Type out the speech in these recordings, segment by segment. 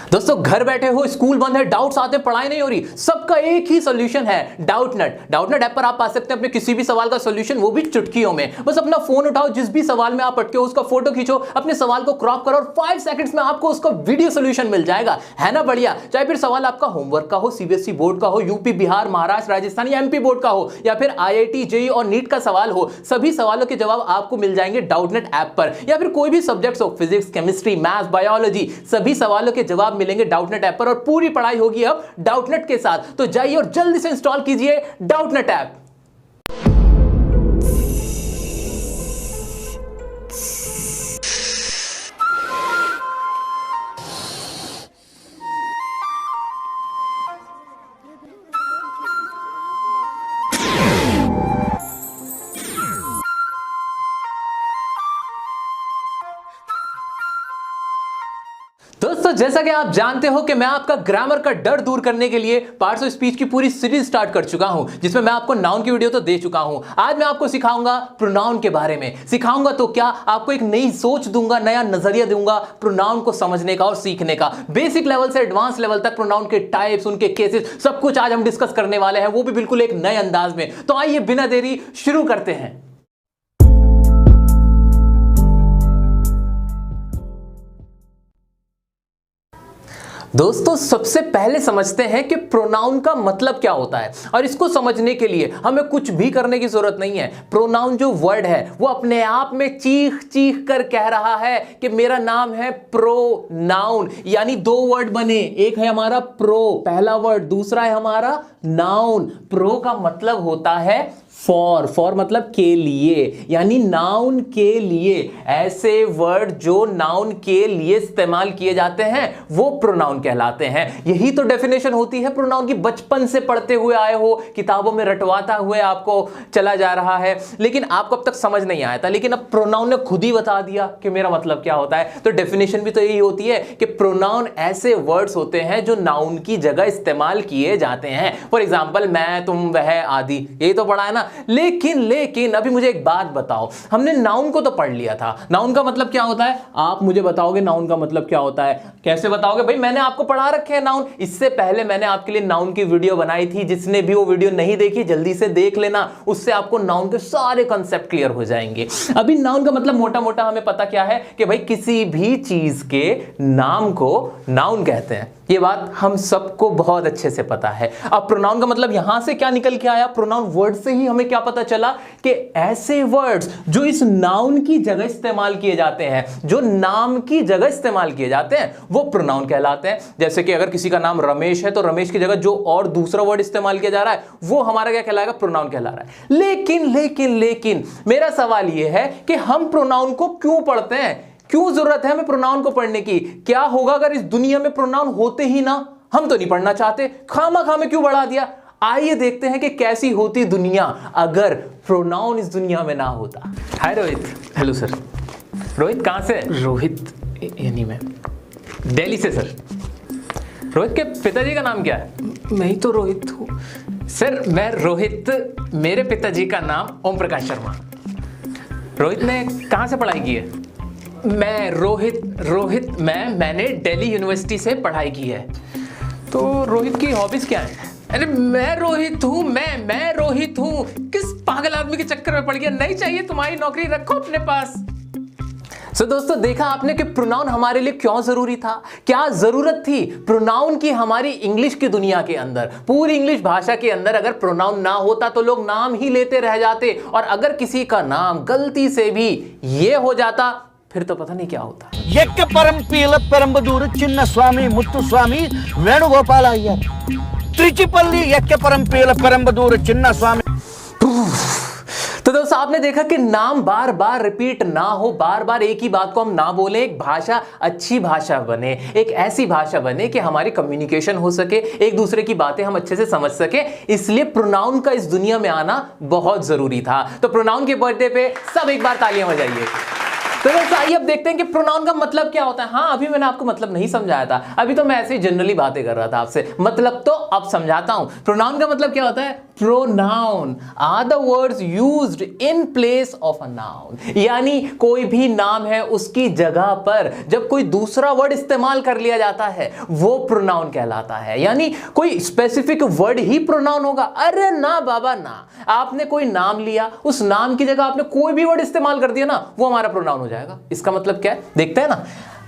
दोस्तों घर बैठे हो, स्कूल बंद है, डाउट्स आते हैं, पढ़ाई नहीं हो रही, सबका एक ही सॉल्यूशन है, डाउटनेट ऐप पर आप पा सकते हैं अपने किसी भी सवाल का सॉल्यूशन, वो भी चुटकियों में। बस अपना फोन उठाओ, जिस भी सवाल में आप अटके हो उसका फोटो खींचो, अपने सवाल को क्रॉप करो और 5 सेकंड्स में आपको उसका वीडियो सॉल्यूशन मिल जाएगा। है ना बढ़िया? चाहे फिर सवाल आपका होमवर्क का हो, सीबीएसई बोर्ड का हो, यूपी, बिहार, महाराष्ट्र, राजस्थान या एमपी बोर्ड का हो, या फिर आईआईटी, जेईई और नीट का सवाल हो, सभी सवालों के जवाब आपको मिल जाएंगे डाउटनेट ऐप पर। या फिर कोई भी सब्जेक्ट्स हो, फिजिक्स, केमिस्ट्री, मैथ्स, बायोलॉजी, सभी सवालों के जवाब मिलेंगे डाउटनेट ऐप पर और पूरी पढ़ाई होगी अब डाउटनेट के साथ। तो जाइए और जल्दी से इंस्टॉल कीजिए डाउटनेट ऐप। दोस्तों जैसा कि आप जानते हो कि मैं आपका ग्रामर का डर दूर करने के लिए पार्ट्स ऑफ स्पीच की पूरी सीरीज स्टार्ट कर चुका हूं, जिसमें मैं आपको नाउन की वीडियो तो दे चुका हूं। आज मैं आपको सिखाऊंगा प्रोनाउन के बारे में। सिखाऊंगा तो क्या, आपको एक नई सोच दूंगा, नया नजरिया दूंगा प्रोनाउन को समझने का और सीखने का। बेसिक लेवल से एडवांस लेवल तक प्रोनाउन के टाइप्स, उनके केसेस, सब कुछ आज हम डिस्कस करने वाले हैं, वो भी बिल्कुल एक नए अंदाज में। तो आइए बिना देरी शुरू करते हैं। दोस्तों सबसे पहले समझते हैं कि प्रोनाउन का मतलब क्या होता है, और इसको समझने के लिए हमें कुछ भी करने की जरूरत नहीं है। प्रोनाउन जो वर्ड है वो अपने आप में चीख चीख कर कह रहा है कि मेरा नाम है प्रोनाउन। यानी 2 वर्ड बने, एक है हमारा प्रो पहला वर्ड, दूसरा है हमारा नाउन। प्रो का मतलब होता है फॉर मतलब के लिए, यानी नाउन के लिए। ऐसे वर्ड जो नाउन के लिए इस्तेमाल किए जाते हैं वो प्रोनाउन कहलाते हैं। यही तो डेफिनेशन होती है प्रोनाउन की, बचपन से पढ़ते हुए आए हो, किताबों में रटवाता हुए आपको चला जा रहा है, लेकिन आपको अब तक समझ नहीं आया था। लेकिन अब प्रोनाउन ने खुद ही बता दिया कि मेरा मतलब क्या होता है। तो डेफिनेशन भी तो यही होती है कि प्रोनाउन ऐसे वर्ड्स होते हैं जो नाउन की जगह इस्तेमाल किए जाते हैं। फॉर एग्जाम्पल मैं, तुम, वह आदि, यही तो पढ़ा है ना। लेकिन अभी मुझे एक बात बताओ, हमने नाउन को तो पढ़ लिया था, नाउन का मतलब क्या होता है? आप मुझे बताओगे नाउन का मतलब क्या होता है? कैसे बताओगे भाई? मैंने आपको पढ़ा रखे हैं नाउन। इससे पहले मैंने आपके लिए नाउन की वीडियो बनाई थी, जिसने भी वो वीडियो नहीं देखी जल्दी से देख लेना, उससे आपको नाउन के सारे कांसेप्ट क्लियर हो जाएंगे। अभी नाउन का मतलब मोटा मोटा हमें पता क्या है कि भाई किसी भी चीज के नाम को नाउन कहते हैं। ये बात हम सबको बहुत अच्छे से पता है। अब प्रोनाउन का मतलब यहां से क्या निकल के आया? प्रोनाउन वर्ड से ही हमें क्या पता चला कि ऐसे वर्ड्स जो इस नाउन की जगह इस्तेमाल किए जाते हैं, जो नाम की जगह इस्तेमाल किए जाते हैं, वो प्रोनाउन कहलाते हैं। जैसे कि अगर किसी का नाम रमेश है तो रमेश की जगह जो और दूसरा वर्ड इस्तेमाल किया जा रहा है वो हमारा क्या कहलाएगा? प्रोनाउन कहला रहा है। लेकिन मेरा सवाल यह है कि हम प्रोनाउन को क्यों पढ़ते हैं? क्यों जरूरत है हमें प्रोनाउन को पढ़ने की? क्या होगा अगर इस दुनिया में प्रोनाउन होते ही ना? हम तो नहीं पढ़ना चाहते, खामा क्यों बढ़ा दिया? आइए देखते हैं कि कैसी होती दुनिया अगर प्रोनाउन इस दुनिया में ना होता। Hi Rohit. Hello sir. Rohit कहां से? रोहित यानी मैं दिल्ली से सर। रोहित के पिताजी का नाम क्या है? मैं ही तो रोहित हूँ सर। मैं रोहित, मेरे पिताजी का नाम ओम प्रकाश शर्मा। रोहित ने कहां से पढ़ाई की है? मैं मैंने दिल्ली यूनिवर्सिटी से पढ़ाई की है। तो रोहित की हॉबीज क्या है? अरे मैं रोहित हूँ। किस पागल आदमी के चक्कर में पड़ गया? नहीं चाहिए तुम्हारी नौकरी, रखो अपने पास। दोस्तों देखा आपने कि प्रोनाउन हमारे लिए क्यों जरूरी था? क्या जरूरत थी प्रोनाउन की हमारी इंग्लिश की दुनिया के अंदर? पूरी इंग्लिश भाषा के अंदर अगर प्रोनाउन ना होता तो लोग नाम ही लेते रह जाते, और अगर किसी का नाम गलती से भी ये हो जाता फिर तो पता नहीं क्या होता। यज्ञ परम पील परंबदूर चिन्न स्वामी मुत्तु स्वामी वेणुगोपाल अय्यर त्रिचिपल्ली यज्ञ परम पील परंबदूर चिन्न स्वामी। तो दोस्तों आपने देखा कि नाम बार बार रिपीट ना हो, बार बार एक ही बात को हम ना बोले, एक भाषा अच्छी भाषा बने, एक ऐसी भाषा बने कि हमारी कम्युनिकेशन हो सके, एक दूसरे की बातें हम अच्छे से समझ सके। इसलिए प्रोनाउन का इस दुनिया में आना बहुत जरूरी था। तो प्रोनाउन के बर्थडे पे सब एक बार तालियां बजाइए। तो दोस्तों आइए अब देखते हैं कि प्रोनाउन का मतलब क्या होता है। हाँ, अभी मैंने आपको मतलब नहीं समझाया था, अभी तो मैं ऐसे ही जनरली बातें कर रहा था आपसे। मतलब तो अब समझाता हूं। प्रोनाउन का मतलब क्या होता है? pronoun are the words used in place of a noun। यानी कोई भी नाम है उसकी जगह पर जब कोई दूसरा वर्ड इस्तेमाल कर लिया जाता है वो प्रोनाउन कहलाता है। यानी कोई स्पेसिफिक वर्ड ही प्रोनाउन होगा? अरे ना बाबा ना, आपने कोई नाम लिया, उस नाम की जगह आपने कोई भी वर्ड इस्तेमाल कर दिया ना, वो हमारा प्रोनाउन हो जाएगा। इसका मतलब क्या है देखते हैं ना।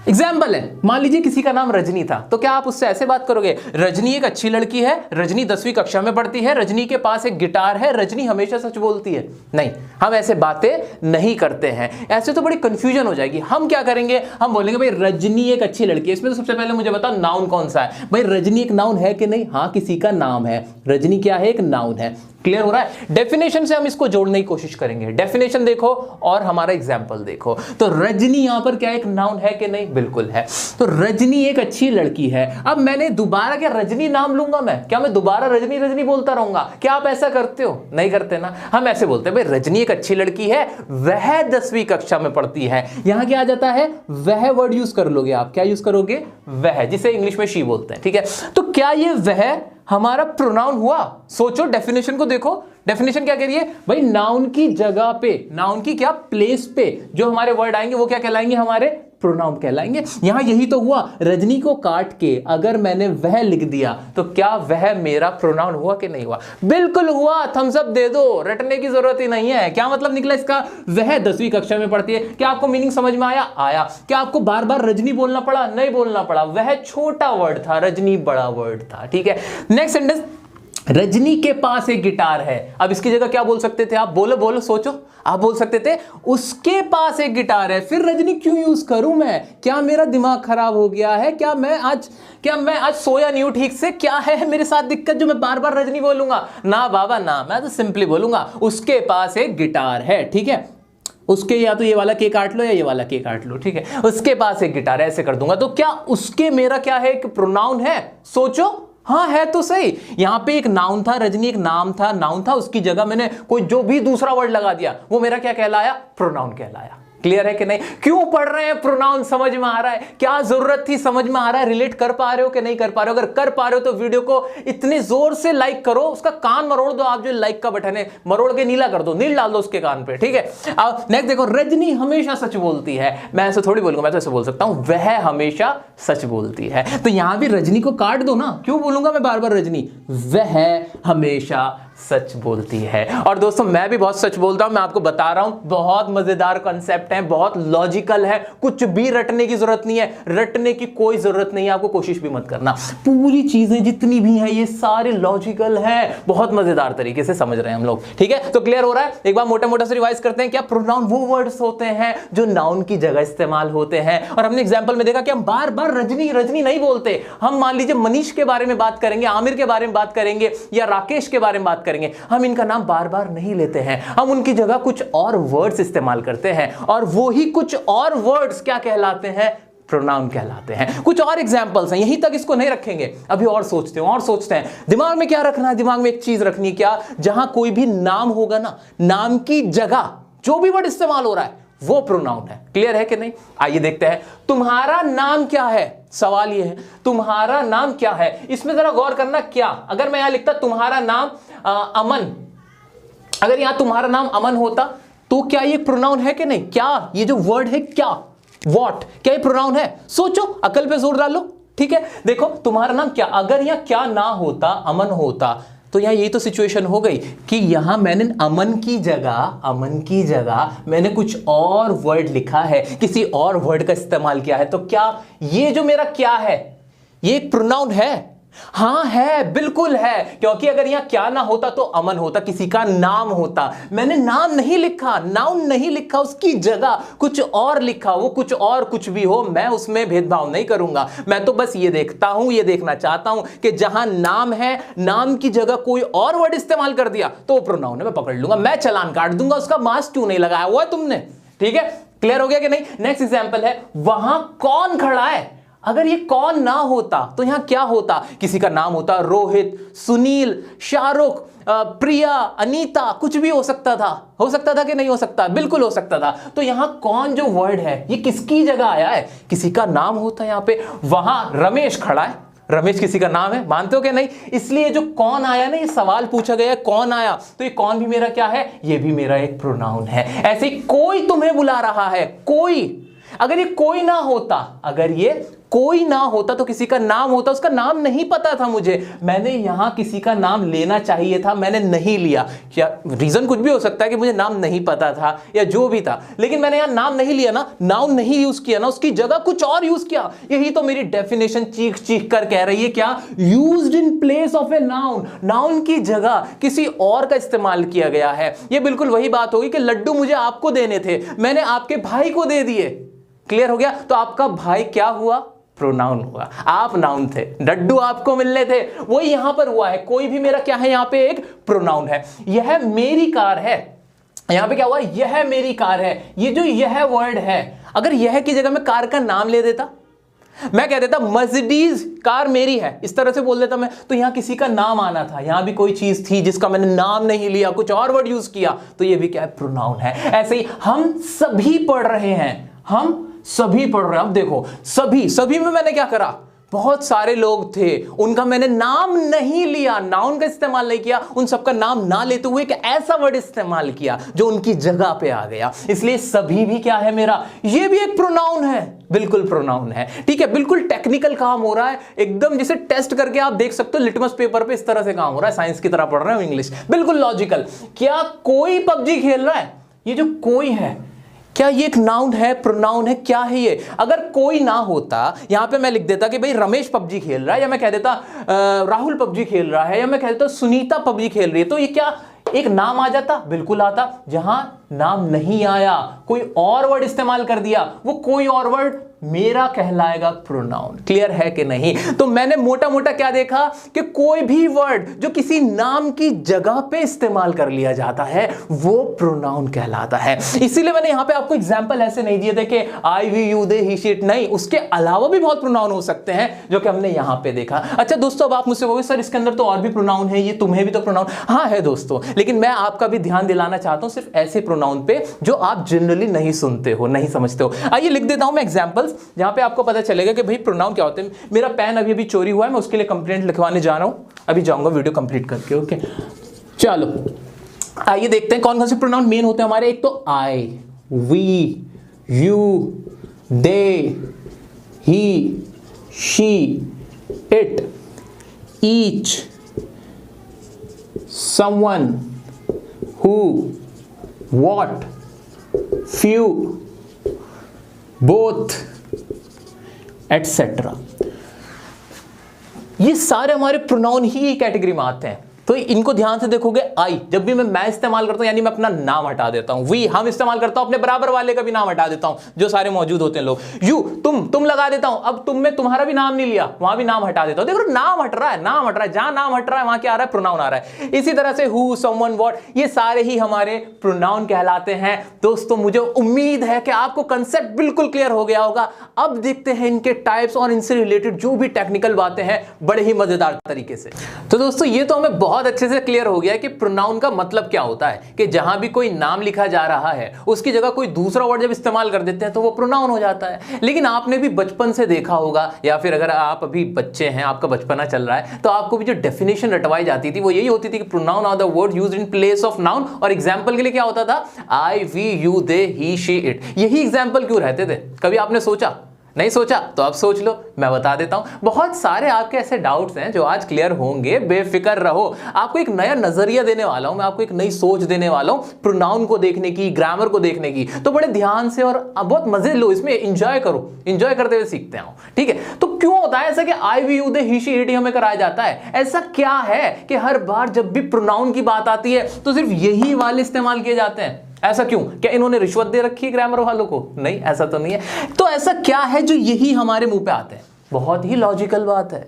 एग्जाम्पल है, मान लीजिए किसी का नाम रजनी था, तो क्या आप उससे ऐसे बात करोगे, रजनी एक अच्छी लड़की है, रजनी 10वीं कक्षा में पढ़ती है, रजनी के पास एक गिटार है, रजनी हमेशा सच बोलती है? नहीं, हम ऐसे बातें नहीं करते हैं। ऐसे तो बड़ी कंफ्यूजन हो जाएगी। हम क्या करेंगे, हम बोलेंगे भाई रजनी एक अच्छी लड़की है। इसमें तो सबसे पहले मुझे बताओ नाउन कौन सा है। भाई रजनी एक नाउन है कि नहीं? हाँ, किसी का नाम है। रजनी क्या है? एक नाउन है। क्लियर हो रहा है? डेफिनेशन से हम इसको जोड़ने की कोशिश करेंगे। डेफिनेशन देखो और हमारा एग्जाम्पल देखो। तो रजनी यहां पर क्या एक नाउन है कि नहीं? बिल्कुल है। तो रजनी एक अच्छी लड़की है। अब मैंने दोबारा क्या रजनी नाम लूंगा मैं? क्या मैं दोबारा रजनी रजनी बोलता रहूंगा? क्या आप ऐसा करते हो? नहीं करते ना। हम ऐसे बोलते हैं भाई रजनी एक अच्छी लड़की है, वह 10वीं कक्षा में पढ़ती है। यहां क्या आ जाता है? वह वर्ड यूज कर लोगे आप। क्या यूज करोगे? वह, जिसे इंग्लिश में शी बोलते हैं। ठीक है, तो क्या ये वह हमारा प्रोनाउन हुआ? सोचो, डेफिनेशन को देखो। डेफिनेशन क्या कह रही है भाई? नाउन की जगह पे, नाउन की क्या प्लेस पे जो हमारे वर्ड आएंगे वो क्या कहलाएंगे? हमारे प्रोनाउन कहलाएंगे। यहां यही तो हुआ। रजनी को काट के अगर मैंने वह लिख दिया तो क्या वह मेरा प्रोनाउन हुआ कि नहीं हुआ? बिल्कुल हुआ। थम्स अप दे दो, रटने की जरूरत ही नहीं है। क्या मतलब निकला इसका? वह 10वीं कक्षा में पढ़ती है। क्या आपको मीनिंग समझ में आया? आया। क्या आपको बार बार रजनी बोलना पड़ा? नहीं बोलना पड़ा। वह छोटा वर्ड था, रजनी बड़ा वर्ड था। ठीक है, नेक्स्ट सेंटेंस, रजनी के पास एक गिटार है। अब इसकी जगह क्या बोल सकते थे आप? बोलो बोलो, सोचो। आप बोल सकते थे उसके पास एक गिटार है। फिर रजनी क्यों यूज करूं मैं? क्या मेरा दिमाग खराब हो गया है? क्या मैं आज सोया नहीं हूं ठीक से? क्या है मेरे साथ दिक्कत जो मैं बार बार रजनी बोलूंगा? ना बाबा ना, मैं तो सिंपली बोलूंगा उसके पास एक गिटार है। ठीक है, उसके या तो ये वाला के काट लो या ये वाला के काट लो। ठीक है, उसके पास एक गिटार है, ऐसे कर दूंगा। तो क्या उसके मेरा क्या है? एक प्रोनाउन है। सोचो। हाँ है तो सही। यहां पे एक नाउन था, रजनी एक नाम था, नाउन था, उसकी जगह मैंने कोई जो भी दूसरा वर्ड लगा दिया, वो मेरा क्या कहलाया? प्रोनाउन कहलाया। क्लियर है कि नहीं? क्यों पढ़ रहे हैं? प्रोनाउन समझ में आ रहा है? क्या जरूरत थी? समझ में आ रहा है? रिलेट कर पा रहे हो कि नहीं कर पा रहे हो? अगर कर पा रहे हो तो वीडियो को इतने जोर से लाइक करो, उसका कान मरोड़ दो। आप जो लाइक का बटन है मरोड़ के नीला कर दो, नील डाल दो उसके कान पे। ठीक है, अब नेक्स्ट देखो, रजनी हमेशा सच बोलती है। मैं ऐसे थोड़ी बोलूंगा, मैं तो ऐसे बोल सकता हूं, वह हमेशा सच बोलती है। तो यहां भी रजनी को काट दो ना। क्यों बोलूंगा मैं बार बार रजनी? वह हमेशा सच बोलती है। और दोस्तों मैं भी बहुत सच बोलता हूं, मैं आपको बता रहा हूं, बहुत मजेदार कॉन्सेप्ट है, बहुत लॉजिकल है, कुछ भी रटने की जरूरत नहीं है। रटने की कोई जरूरत नहीं है, आपको कोशिश भी मत करना। पूरी चीजें जितनी भी हैं ये सारे लॉजिकल है, बहुत मजेदार तरीके से समझ रहे हैं हम लोग। ठीक है, तो क्लियर हो रहा है? एक बार मोटा मोटा से रिवाइज करते हैं। क्या प्रोनाउन वो वर्ड्स होते हैं जो नाउन की जगह इस्तेमाल होते हैं। और हमने एग्जाम्पल में देखा कि हम बार बार रजनी रजनी नहीं बोलते। हम मान लीजिए मनीष के बारे में बात करेंगे, आमिर के बारे में बात करेंगे या राकेश के बारे में बात करेंगे, हम इनका नाम बार बार नहीं लेते हैं। हम उनकी जगह कुछ और वर्ड्स इस्तेमाल करते हैं और वो ही कुछ और वर्ड्स क्या कहलाते हैं? प्रोनाउन कहलाते हैं। कुछ और एग्जांपल्स हैं, यहीं तक इसको नहीं रखेंगे, अभी और सोचते हैं। दिमाग में क्या रखना है? दिमाग में एक चीज रखनी है, क्या? जहां कोई भी नाम होगा ना, नाम की जगह जो भी वर्ड इस्तेमाल हो रहा है वो प्रोनाउन है। क्लियर है कि नहीं? आइए देखते हैं, तुम्हारा नाम क्या है? सवाल ये है, तुम्हारा नाम क्या है? इसमें जरा गौर करना। क्या अगर मैं यहां लिखता तुम्हारा नाम अमन, अगर यहां तुम्हारा नाम अमन होता तो क्या ये प्रोनाउन है कि नहीं? क्या ये जो वर्ड है क्या, व्हाट, क्या ये प्रोनाउन है? सोचो, अकल पे जोर डालो। ठीक है, देखो तुम्हारा नाम क्या, अगर यहां क्या ना होता, अमन होता, तो यहां यही तो सिचुएशन हो गई कि यहां मैंने अमन की जगह मैंने कुछ और वर्ड लिखा है, किसी और वर्ड का इस्तेमाल किया है। तो क्या ये जो मेरा क्या है ये एक प्रोनाउन है? हाँ है, बिल्कुल है, क्योंकि अगर यहां क्या ना होता तो अमन होता, किसी का नाम होता। मैंने नाम नहीं लिखा, नाउन नहीं लिखा, उसकी जगह कुछ और लिखा। वो कुछ और कुछ भी हो, मैं उसमें भेदभाव नहीं करूंगा। मैं तो बस ये देखता हूं, ये देखना चाहता हूं कि जहां नाम है, नाम की जगह कोई और वर्ड इस्तेमाल कर दिया तो वो प्रोनाउन है, मैं पकड़ लूंगा, मैं चालान काट दूंगा। उसका मास्क क्यों नहीं लगाया हुआ है तुमने? ठीक है, क्लियर हो गया कि नहीं? नेक्स्ट एग्जाम्पल है, वहां कौन खड़ा है? अगर ये कौन ना होता तो यहां क्या होता? किसी का नाम होता, रोहित, सुनील, शाहरुख, प्रिया, अनीता, कुछ भी हो सकता था कि नहीं हो सकता? बिल्कुल हो सकता था। तो यहां कौन जो वर्ड है ये किसकी जगह आया है? किसी का नाम होता है। यहां पे वहां रमेश खड़ा है, रमेश किसी का नाम है, मानते हो कि नहीं? इसलिए जो कौन आया ना, ये सवाल पूछा गया कौन आया, तो ये कौन भी मेरा क्या है, ये भी मेरा एक प्रोनाउन है। ऐसे ही कोई तुम्हें बुला रहा है, कोई, अगर ये कोई ना होता, अगर ये कोई ना होता तो किसी का नाम होता, उसका नाम नहीं पता था मुझे, मैंने यहां किसी का नाम लेना चाहिए था, मैंने नहीं लिया। क्या रीजन कुछ भी हो सकता है कि मुझे नाम नहीं पता था या जो भी था, लेकिन मैंने यहां नाम नहीं लिया ना, नाउन नहीं यूज किया ना, उसकी जगह कुछ और यूज किया। यही तो मेरी डेफिनेशन चीख चीख कर कह रही है, क्या? Used in place of a noun, noun की जगह किसी और का इस्तेमाल किया गया है। यह बिल्कुल वही बात होगी कि लड्डू मुझे आपको देने थे, मैंने आपके भाई को दे दिए। क्लियर हो गया? तो आपका भाई क्या हुआ? प्रोनाउन हुआ, आप नाउन थे, लड्डू आपको मिलने थे, वो यहां पर हुआ है। कोई भी मेरा क्या है, यहां पे एक प्रोनाउन है। यह मेरी कार है, यहां पे क्या हुआ, यह मेरी कार है। ये जो यह वर्ड है, अगर यह की जगह मैं कार का नाम ले देता, मैं कह देता मर्सिडीज कार मेरी है, इस तरह से बोल देता मैं, तो यहां किसी का नाम आना था, यहां भी कोई चीज थी जिसका मैंने नाम नहीं लिया, कुछ और वर्ड यूज किया, तो ये भी क्या है, प्रोनाउन है। ऐसे ही हम सभी पढ़ रहे हैं, हम सभी पढ़ रहे हैं। अब देखो, सभी में मैंने क्या करा, बहुत सारे लोग थे, उनका मैंने नाम नहीं लिया, नाउन का इस्तेमाल नहीं किया, उन सबका नाम ना लेते हुए एक ऐसा वर्ड इस्तेमाल किया जो उनकी जगह पे आ गया। इसलिए सभी भी क्या है मेरा, ये भी एक प्रोनाउन है, बिल्कुल प्रोनाउन है। ठीक है, बिल्कुल टेक्निकल काम हो रहा है, एकदम जैसे टेस्ट करके आप देख सकते हो लिटमस पेपर पे, इस तरह से काम हो रहा है, साइंस की तरह पढ़ रहे हो इंग्लिश, बिल्कुल लॉजिकल। क्या कोई पबजी खेल रहा है? ये जो कोई है, क्या ये एक नाउन है, प्रोनाउन है, क्या है ये? अगर कोई ना होता, यहां पे मैं लिख देता कि भाई रमेश पबजी खेल रहा है, या मैं कह देता राहुल पबजी खेल रहा है, या मैं कह देता सुनीता पबजी खेल रही है, तो ये क्या एक नाम आ जाता? बिल्कुल आता। जहां नाम नहीं आया, कोई और वर्ड इस्तेमाल कर दिया, वो कोई और वर्ड मेरा कहलाएगा प्रोनाउन। क्लियर है कि नहीं? तो मैंने मोटा मोटा क्या देखा कि कोई भी वर्ड जो किसी नाम की जगह पे इस्तेमाल कर लिया जाता है वो प्रोनाउन कहलाता है। इसीलिए मैंने यहां पे आपको एग्जांपल ऐसे नहीं दिए थे कि I, we, you, they, he, she it, नहीं, उसके अलावा भी बहुत प्रोनाउन हो सकते हैं जो कि हमने यहां पे देखा। अच्छा दोस्तों, अब आप मुझसे कहोगे सर इसके अंदर तो और भी प्रोनाउन है, ये तुम्हें भी तो प्रोनाउन, हाँ है दोस्तों, लेकिन मैं आपका भी ध्यान दिलाना चाहता हूं सिर्फ ऐसे प्रोनाउन पे जो आप जनरली नहीं सुनते हो, नहीं समझते हो। आइए लिख देता हूं मैं एग्जांपल्स, जहां पे आपको पता चलेगा कि भाई प्रोनाउन क्या होते हैं। मेरा पेन अभी अभी चोरी हुआ है, मैं उसके लिए कंप्लेंट लिखवाने जा रहा हूं, अभी जाऊंगा वीडियो कंप्लीट करके। ओके चलो आइए देखते हैं कौन कौन से प्रोनाउन मेन होते हैं हमारे। एक तो I, we, you, they, he, she, it, each, someone, who, what, few, both, etcetera. ये सारे हमारे प्रोनाउन ही कैटेगरी में आते हैं। तो इनको ध्यान से देखोगे, आई जब भी मैं इस्तेमाल करता हूं यानी मैं अपना नाम हटा देता हूं, वी हम इस्तेमाल करता हूं अपने बराबर वाले का भी नाम हटा देता हूं, जो सारे मौजूद होते हैं लोग, यू तुम लगा देता हूं, अब तुम में तुम्हारा भी नाम नहीं लिया, वहां भी नाम हटा देता हूं। देखो नाम हट रहा है, नाम हट रहा है, जहां नाम हट रहा है वहां क्या आ रहा है, प्रोनाउन आ रहा है। इसी तरह से हु, समवन, व्हाट, ये सारे ही हमारे प्रोनाउन कहलाते हैं। दोस्तों मुझे उम्मीद है कि आपको कंसेप्ट बिल्कुल क्लियर हो गया होगा। अब देखते हैं इनके टाइप्स और इनसे रिलेटेड जो भी टेक्निकल बातें हैं बड़े ही मजेदार तरीके से। तो दोस्तों ये तो हमें बहुत अच्छे से क्लियर हो गया कि प्रोनाउन का मतलब क्या होता है, कि जहां भी कोई नाम लिखा जा रहा है उसकी जगह कोई दूसरा वर्ड जब इस्तेमाल कर देते हैं तो वो प्रोनाउन हो जाता है। लेकिन आपने भी बचपन से देखा होगा, या फिर अगर आप अभी बच्चे हैं, आपका बचपना चल रहा है, तो आपको भी जो डेफिनेशन रटवाई जाती थी वो यही होती थी कि pronoun are the word used in place of noun. और एग्जांपल के लिए क्या होता था, I, we, you, they, he, she, it. यही एग्जांपल क्यों रहते थे? कभी आपने सोचा? नहीं सोचा तो अब सोच लो, मैं बता देता हूं। बहुत सारे आपके ऐसे डाउट्स हैं जो आज क्लियर होंगे, बेफिक्र रहो। आपको एक नया नजरिया देने वाला हूं मैं, आपको एक नई सोच देने वाला हूं प्रोनाउन को देखने की, ग्रामर को देखने की। तो बड़े ध्यान से और बहुत मजे लो, इसमें एंजॉय करो, एंजॉय करते हुए सीखते हो। ठीक है, तो क्यों होता है ऐसा कि I, we, you, they, he, she, it हमें कराया जाता है? ऐसा क्या है कि हर बार जब भी प्रोनाउन की बात आती है तो सिर्फ यही वाले इस्तेमाल किए जाते हैं? ऐसा क्यों? क्या इन्होंने रिश्वत दे रखी है ग्रामर वालों को? नहीं, ऐसा तो नहीं है। तो ऐसा क्या है जो यही हमारे मुंह पे आते हैं? बहुत ही लॉजिकल बात है।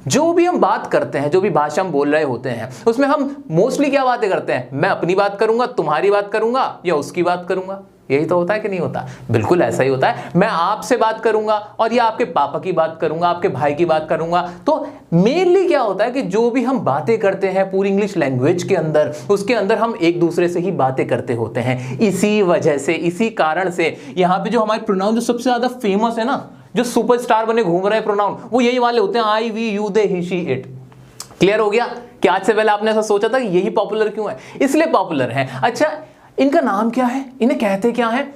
जो भी हम बात करते हैं, जो भी भाषा हम बोल रहे होते हैं, उसमें हम मोस्टली क्या बातें करते हैं? मैं अपनी बात करूंगा, तुम्हारी बात करूंगा, या उसकी बात करूंगा। यही तो होता है कि नहीं होता? बिल्कुल ऐसा ही होता है। मैं आपसे बात करूंगा और या आपके पापा की बात करूंगा, आपके भाई की बात करूंगा। तो मेनली क्या होता है कि जो भी हम बातें करते हैं पूरी इंग्लिश लैंग्वेज के अंदर, उसके अंदर हम एक दूसरे से ही बातें करते होते हैं। इसी वजह से, इसी कारण से यहाँ पे जो हमारे प्रोनाउन जो सबसे ज्यादा फेमस है ना, जो सुपरस्टार बने घूम रहे प्रोनाउन, वो यही वाले होते हैं, I we you they he she it. Clear हो गया कि आज से पहले आपने ऐसा सोचा था कि यही पॉपुलर क्यों है? इसलिए पॉपुलर है। अच्छा, इनका नाम क्या है, इन्हें कहते क्या है?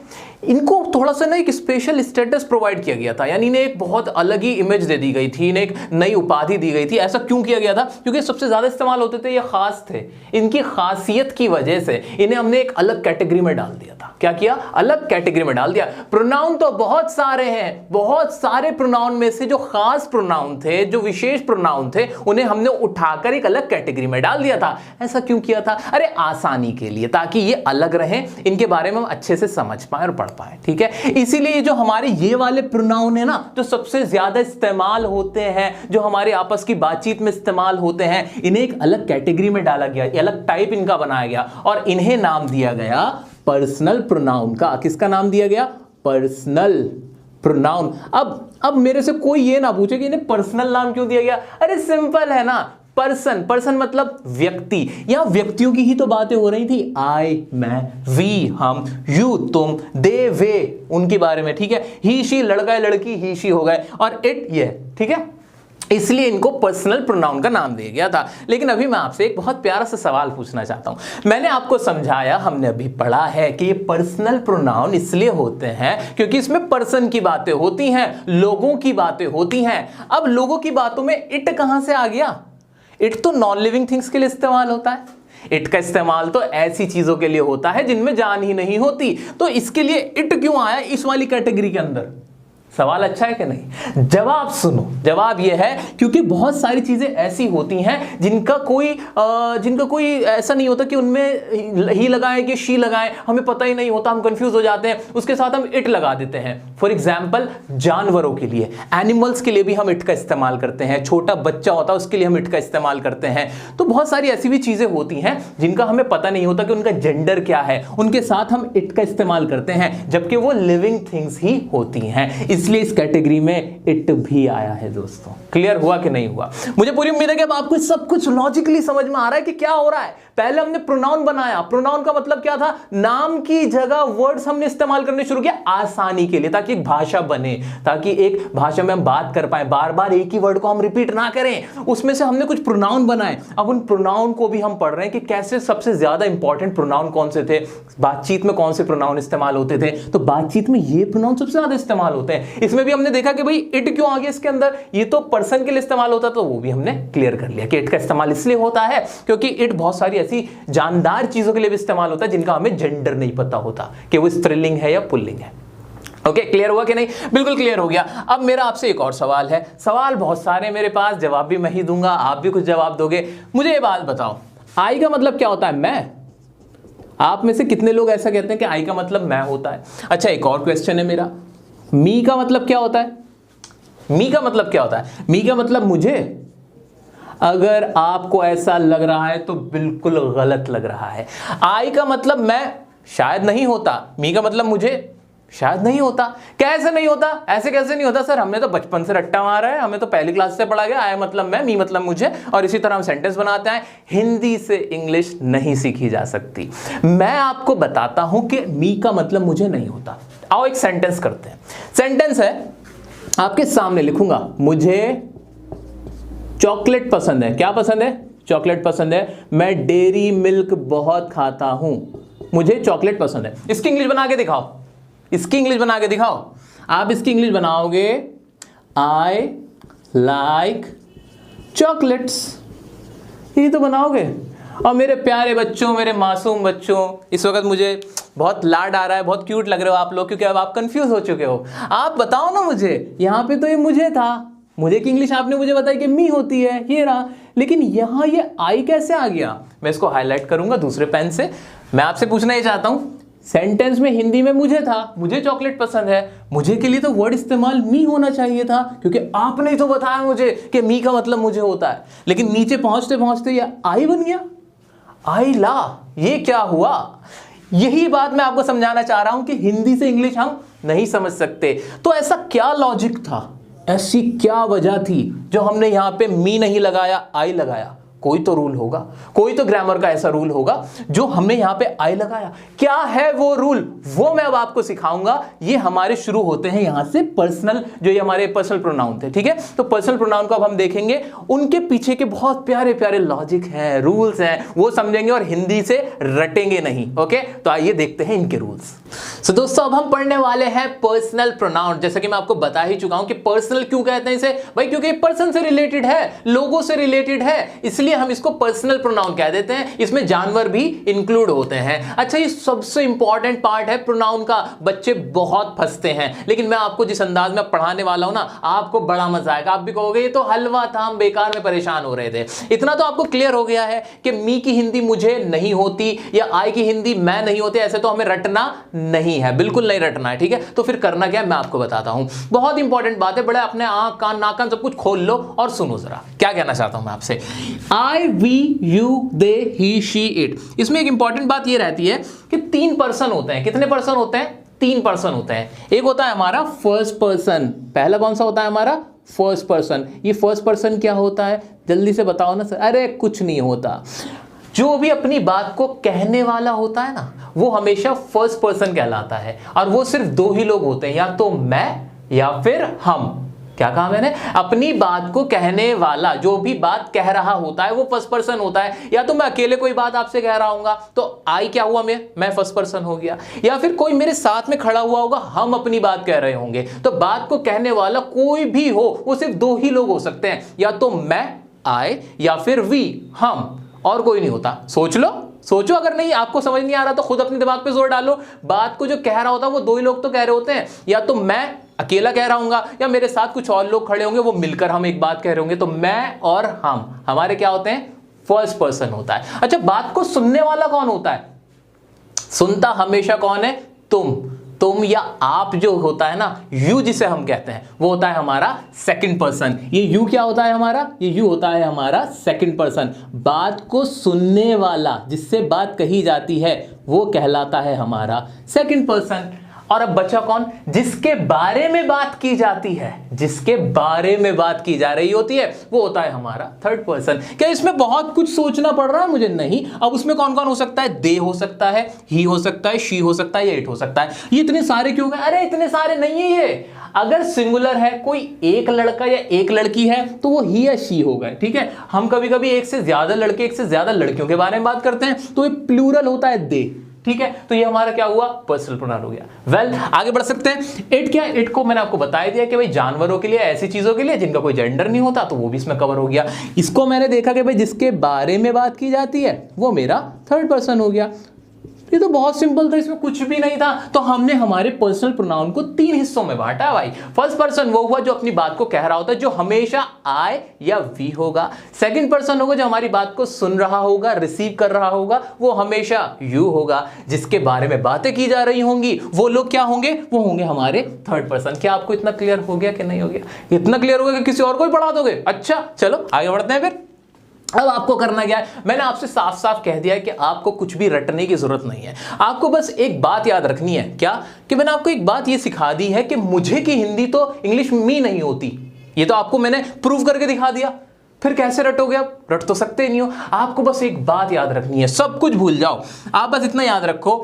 इनको थोड़ा सा ना एक स्पेशल स्टेटस प्रोवाइड किया गया था, यानी इन्हें एक बहुत अलग ही इमेज दे दी गई थी, इन्हें एक नई उपाधि दी गई थी। ऐसा क्यों किया गया था? क्योंकि सबसे ज्यादा इस्तेमाल होते थे, ये खास थे। इनकी खासियत की वजह से इन्हें हमने एक अलग कैटेगरी में डाल दिया था। क्या किया? अलग कैटेगरी में डाल दिया। प्रोनाउन तो बहुत सारे हैं, बहुत सारे प्रोनाउन में से जो खास प्रोनाउन थे, जो विशेष प्रोनाउन थे, उन्हें हमने उठाकर एक अलग कैटेगरी में डाल दिया था। ऐसा क्यों किया था? अरे आसानी के लिए, ताकि ये अलग रहें, इनके बारे में हम अच्छे से समझ पाए और पढ़ पाए। ठीक है, इसीलिए जो हमारे ये वाले प्रोनाउन है ना, जो सबसे ज्यादा इस्तेमाल होते हैं, जो हमारे आपस की बातचीत में इस्तेमाल होते हैं, इन्हें एक अलग कैटेगरी में डाला गया, अलग टाइप इनका बनाया गया और इन्हें नाम दिया गया पर्सनल प्रोनाउन का। किसका नाम दिया गया? Personal pronoun. अब मेरे से कोई ये ना पूछे कि इन्हें पर्सनल नाम क्यों दिया गया। अरे सिंपल है ना, पर्सन मतलब व्यक्ति, यहां व्यक्तियों की ही तो बातें हो रही थी। आई मैं, वी हम, यू तुम, दे वे उनके बारे में। ठीक है, ही शी लड़का लड़की, ही शी हो गए, और इट ये। ठीक है, इसलिए इनको पर्सनल प्रोनाउन का नाम दिया गया था। लेकिन अभी मैं आपसे एक बहुत प्यारा सा सवाल पूछना चाहता हूं। मैंने आपको समझाया, हमने अभी पढ़ा है कि ये पर्सनल प्रोनाउन इसलिए होते हैं क्योंकि इसमें पर्सन की बातें होती हैं, लोगों की बातें होती हैं। अब लोगों की बातों में इट कहां से आ गया? इट तो नॉन लिविंग थिंग्स के लिए इस्तेमाल होता है। इट का इस्तेमाल तो ऐसी चीजों के लिए होता है जिनमें जान ही नहीं होती। तो इसके लिए इट क्यों आया इस वाली कैटेगरी के अंदर? सवाल अच्छा है कि नहीं? जवाब सुनो, जवाब यह है क्योंकि बहुत सारी चीजें ऐसी होती हैं जिनका कोई ऐसा नहीं होता कि उनमें ही लगाएं कि शी लगाएं, हमें पता ही नहीं होता, हम कंफ्यूज हो जाते हैं, उसके साथ हम इट लगा देते हैं। फॉर एग्जाम्पल, जानवरों के लिए, एनिमल्स के लिए भी हम इट का इस्तेमाल करते हैं। छोटा बच्चा होता है उसके लिए हम इट का इस्तेमाल करते हैं। तो बहुत सारी ऐसी भी चीजें होती हैं जिनका हमें पता नहीं होता कि उनका जेंडर क्या है, उनके साथ हम इट का इस्तेमाल करते हैं, जबकि वो लिविंग थिंग्स ही होती हैं। इसलिए इस कैटेगरी में इट भी आया है दोस्तों। क्लियर हुआ कि नहीं हुआ? मुझे पूरी उम्मीद है कि अब आपको सब कुछ लॉजिकली समझ में आ रहा है कि क्या हो रहा है। पहले हमने प्रोनाउन बनाया, प्रोनाउन का मतलब क्या था? नाम की जगह वर्ड्स हमने इस्तेमाल करने शुरू किया आसानी के लिए, ताकि एक भाषा बने, ताकि एक भाषा में हम बात कर पाए, बार बार एक ही वर्ड को हम रिपीट ना करें। उसमें से हमने कुछ प्रोनाउन बनाए। अब उन प्रोनाउन को भी हम पढ़ रहे हैं कि कैसे सबसे ज्यादा इंपॉर्टेंट प्रोनाउन कौन से थे, बातचीत में कौन से प्रोनाउन इस्तेमाल होते थे। तो बातचीत में ये प्रोनाउन सबसे ज्यादा इस्तेमाल होते हैं। इसमें भी हमने देखा कि भाई इट क्यों आ गया इसके अंदर, ये तो पर्सन के लिए इस्तेमाल होता, तो वो भी हमने क्लियर कर लिया कि इट का इस्तेमाल इसलिए होता है क्योंकि इट बहुत सारी ऐसी जानदार चीजों के लिए भी इस्तेमाल होता है जिनका हमें जेंडर नहीं पता होता कि वो स्त्रीलिंग है या पुल्लिंग है। ओके, क्लियर हुआ कि नहीं? बिल्कुल क्लियर हो गया। अब मेरा आपसे एक और सवाल है। सवाल बहुत सारे मेरे पास, जवाब भी मैं ही दूंगा, आप भी कुछ जवाब दोगे। मुझे ये बात बताओ, आई का मतलब क्या होता है? मैं। आप में से कितने लोग ऐसा कहते हैं कि आई का मतलब मैं होता है? अच्छा, एक और क्वेश्चन है मेरा, मी का मतलब क्या होता है? मी का मतलब क्या होता है? मी का मतलब मुझे। अगर आपको ऐसा लग रहा है तो बिल्कुल गलत लग रहा है। आई का मतलब मैं शायद नहीं होता, मी का मतलब मुझे शायद नहीं होता। कैसे नहीं होता? ऐसे कैसे नहीं होता सर? हमने तो बचपन से रट्टा मारा है, हमें तो पहली क्लास से पढ़ा गया, आई मतलब मैं, मी मतलब मुझे, और इसी तरह हम सेंटेंस बनाते हैं। हिंदी से इंग्लिश नहीं सीखी जा सकती। मैं आपको बताता हूं कि मी का मतलब मुझे नहीं होता। आओ एक सेंटेंस करते हैं। सेंटेंस है, आपके सामने लिखूंगा, मुझे चॉकलेट पसंद है। क्या पसंद है? चॉकलेट पसंद है। मैं डेयरी मिल्क बहुत खाता हूं। मुझे चॉकलेट पसंद है। इसकी इंग्लिश बना के दिखाओ, इसकी इंग्लिश बना के दिखाओ। आप इसकी इंग्लिश बनाओगे, आई लाइक चॉकलेट्स, ये तो बनाओगे। और मेरे प्यारे बच्चों, मेरे मासूम बच्चों, इस वक्त मुझे बहुत लाड आ रहा है, बहुत क्यूट लग रहे हो आप लोग, क्योंकि अब आप कंफ्यूज हो चुके हो। आप बताओ ना मुझे, यहाँ पे तो ये मुझे था, मुझे की इंग्लिश आपने मुझे बताई कि मी होती है, ये रहा, लेकिन यहां ये आई कैसे आ गया? मैं इसको हाईलाइट करूंगा दूसरे पेन से। मैं आपसे पूछना ही चाहता हूं, सेंटेंस में हिंदी में मुझे था, मुझे चॉकलेट पसंद है, मुझे के लिए तो वर्ड इस्तेमाल मी होना चाहिए था, क्योंकि आपने तो बताया मुझे कि मी का मतलब मुझे होता है, लेकिन नीचे पहुंचते पहुंचते ये आई बन गया। आई ला, ये क्या हुआ? यही बात मैं आपको समझाना चाह रहा हूं कि हिंदी से इंग्लिश हम नहीं समझ सकते। तो ऐसा क्या लॉजिक था, ऐसी क्या वजह थी जो हमने यहां पे मी नहीं लगाया, आई लगाया? कोई तो रूल होगा, कोई तो ग्रामर का ऐसा रूल होगा जो हमने यहां पे आई लगाया। क्या है वो रूल, वो मैं अब आपको सिखाऊंगा। ये हमारे शुरू होते हैं यहां से पर्सनल, जो ये हमारे पर्सनल प्रोनाउन थे, ठीक है। तो पर्सनल प्रोनाउन को अब हम देखेंगे, उनके पीछे के बहुत प्यारे प्यारे लॉजिक हैं, रूल्स हैं, वो समझेंगे और हिंदी से रटेंगे नहीं। ओके, तो आइए देखते हैं इनके रूल्स। सो दोस्तों, अब हम पढ़ने वाले हैं पर्सनल प्रोनाउन। जैसा कि मैं आपको बता ही चुका हूं कि पर्सनल क्यों कहते हैं इसे भाई, क्योंकि पर्सन से रिलेटेड है, लोगों से रिलेटेड है, इसलिए हम इसको पर्सनल प्रोनाउन कह देते हैं। इसमें जानवर भी इंक्लूड होते हैं। अच्छा, ये सबसे इंपॉर्टेंट पार्ट है प्रोनाउन का। बच्चे बहुत फंसते हैं, लेकिन मैं आपको जिस अंदाज में पढ़ाने वाला हूं ना, आपको बड़ा मजा आएगा। आप भी कहोगे ये तो हलवा था, हम बेकार में परेशान हो रहे थे। इतना तो आपको क्लियर हो गया है कि मी की हिंदी मुझे नहीं होती या आई की हिंदी मैं नहीं होती, ऐसे तो हमें रटना नहीं है, बिल्कुल नहीं रटना है, ठीक है। तो फिर करना क्या है मैं आपको बताता हूं। बहुत इंपॉर्टेंट बात है, बड़े अपने आंख कान नाक कान सब कुछ खोल लो और सुनो जरा क्या कहना चाहता हूं मैं आपसे। I, we, you, they, he, she, it. इसमें एक इंपॉर्टेंट बात यह रहती है कि 3 पर्सन होते हैं। कितने पर्सन होते हैं? 3 पर्सन होते हैं। एक होता है हमारा फर्स्ट पर्सन। पहला कौन सा होता है हमारा? First person. ये फर्स्ट पर्सन क्या होता है, जल्दी से बताओ ना सर। अरे कुछ नहीं होता। जो भी अपनी बात को कहने वाला होता है ना, वो हमेशा फर्स्ट पर्सन कहलाता है। और वो सिर्फ 2 ही लोग होते हैं, या तो मैं या फिर हम। क्या कहा मैंने? अपनी बात को कहने वाला, जो भी बात कह रहा होता है वो फर्स्ट पर्सन होता है। या तो मैं अकेले कोई बात आपसे कह रहा हूंगा तो आई क्या हुआ, मैं फर्स्ट पर्सन हो गया। या फिर कोई मेरे साथ में खड़ा हुआ होगा, हम अपनी बात कह रहे होंगे। तो बात को कहने वाला कोई भी हो, वो सिर्फ 2 ही लोग हो सकते हैं, या तो मैं आई या फिर वी हम, और कोई नहीं होता। सोच लो, सोचो। अगर नहीं आपको समझ नहीं आ रहा तो खुद अपने दिमाग पे जोर डालो। बात को जो कह रहा होता है वो 2 ही लोग तो कह रहे होते हैं, या तो मैं अकेला कह रहा हूंगा या मेरे साथ कुछ और लोग खड़े होंगे, वो मिलकर हम एक बात कह रहे होंगे। तो मैं और हम हमारे क्या होते हैं? फर्स्ट पर्सन होता है। अच्छा, बात को सुनने वाला कौन होता है? सुनता हमेशा कौन है? तुम या आप जो होता है ना, यू जिसे हम कहते हैं, वो होता है हमारा सेकंड पर्सन। ये यू क्या होता है हमारा? ये यू होता है हमारा सेकंड पर्सन। बात को सुनने वाला, जिससे बात कही जाती है, वो कहलाता है हमारा सेकंड पर्सन। और अब बचा कौन? जिसके बारे में बात की जाती है, जिसके बारे में बात की जा रही होती है, वो होता है हमारा थर्ड पर्सन। क्या इसमें बहुत कुछ सोचना पड़ रहा है मुझे? नहीं। अब उसमें कौन कौन हो सकता है? दे हो सकता है, ही हो सकता है, शी हो सकता है, या इट हो सकता है। ये इतने सारे क्यों गए? अरे इतने सारे नहीं है ये। अगर सिंगुलर है, कोई एक लड़का या एक लड़की है, तो वो ही या शी हो गए, ठीक है। हम कभी कभी एक से ज्यादा लड़के, एक से ज्यादा लड़कियों के बारे में बात करते हैं, तो ये प्लूरल होता है दे, ठीक है। तो ये हमारा क्या हुआ? पर्सनल प्रोनाउन हो गया। वेल, आगे बढ़ सकते हैं। इट क्या? इट को मैंने आपको बता दिया कि भाई जानवरों के लिए, ऐसी चीजों के लिए जिनका कोई जेंडर नहीं होता, तो वो भी इसमें कवर हो गया। इसको मैंने देखा कि भाई जिसके बारे में बात की जाती है, वो मेरा थर्ड पर्सन हो गया। ये तो बहुत सिंपल था, इसमें कुछ भी नहीं था। तो हमने हमारे पर्सनल प्रोनाउन को 3 हिस्सों में बांटा भाई। फर्स्ट पर्सन वो हुआ जो अपनी बात को कह रहा होता है, जो हमेशा आई या वी होगा। सेकंड पर्सन होगा जो हमारी बात को सुन रहा होगा, रिसीव कर रहा होगा, वो हमेशा यू होगा। जिसके बारे में बातें की जा रही होंगी, वो लोग क्या होंगे? वो होंगे हमारे थर्ड पर्सन। क्या आपको इतना क्लियर हो गया कि नहीं हो गया? इतना क्लियर हो गया कि किसी और को ही पढ़ा दोगे? अच्छा चलो आगे बढ़ते हैं। फिर अब आपको करना क्या है? मैंने आपसे साफ साफ कह दिया है कि आपको कुछ भी रटने की जरूरत नहीं है। आपको बस एक बात याद रखनी है। क्या? कि मैंने आपको एक बात ये सिखा दी है कि मुझे की हिंदी तो इंग्लिश मी नहीं होती। ये तो आपको मैंने प्रूव करके दिखा दिया। फिर कैसे रटोगे? आप रट तो सकते नहीं हो। आपको बस एक बात याद रखनी है, सब कुछ भूल जाओ। आप बस इतना याद रखो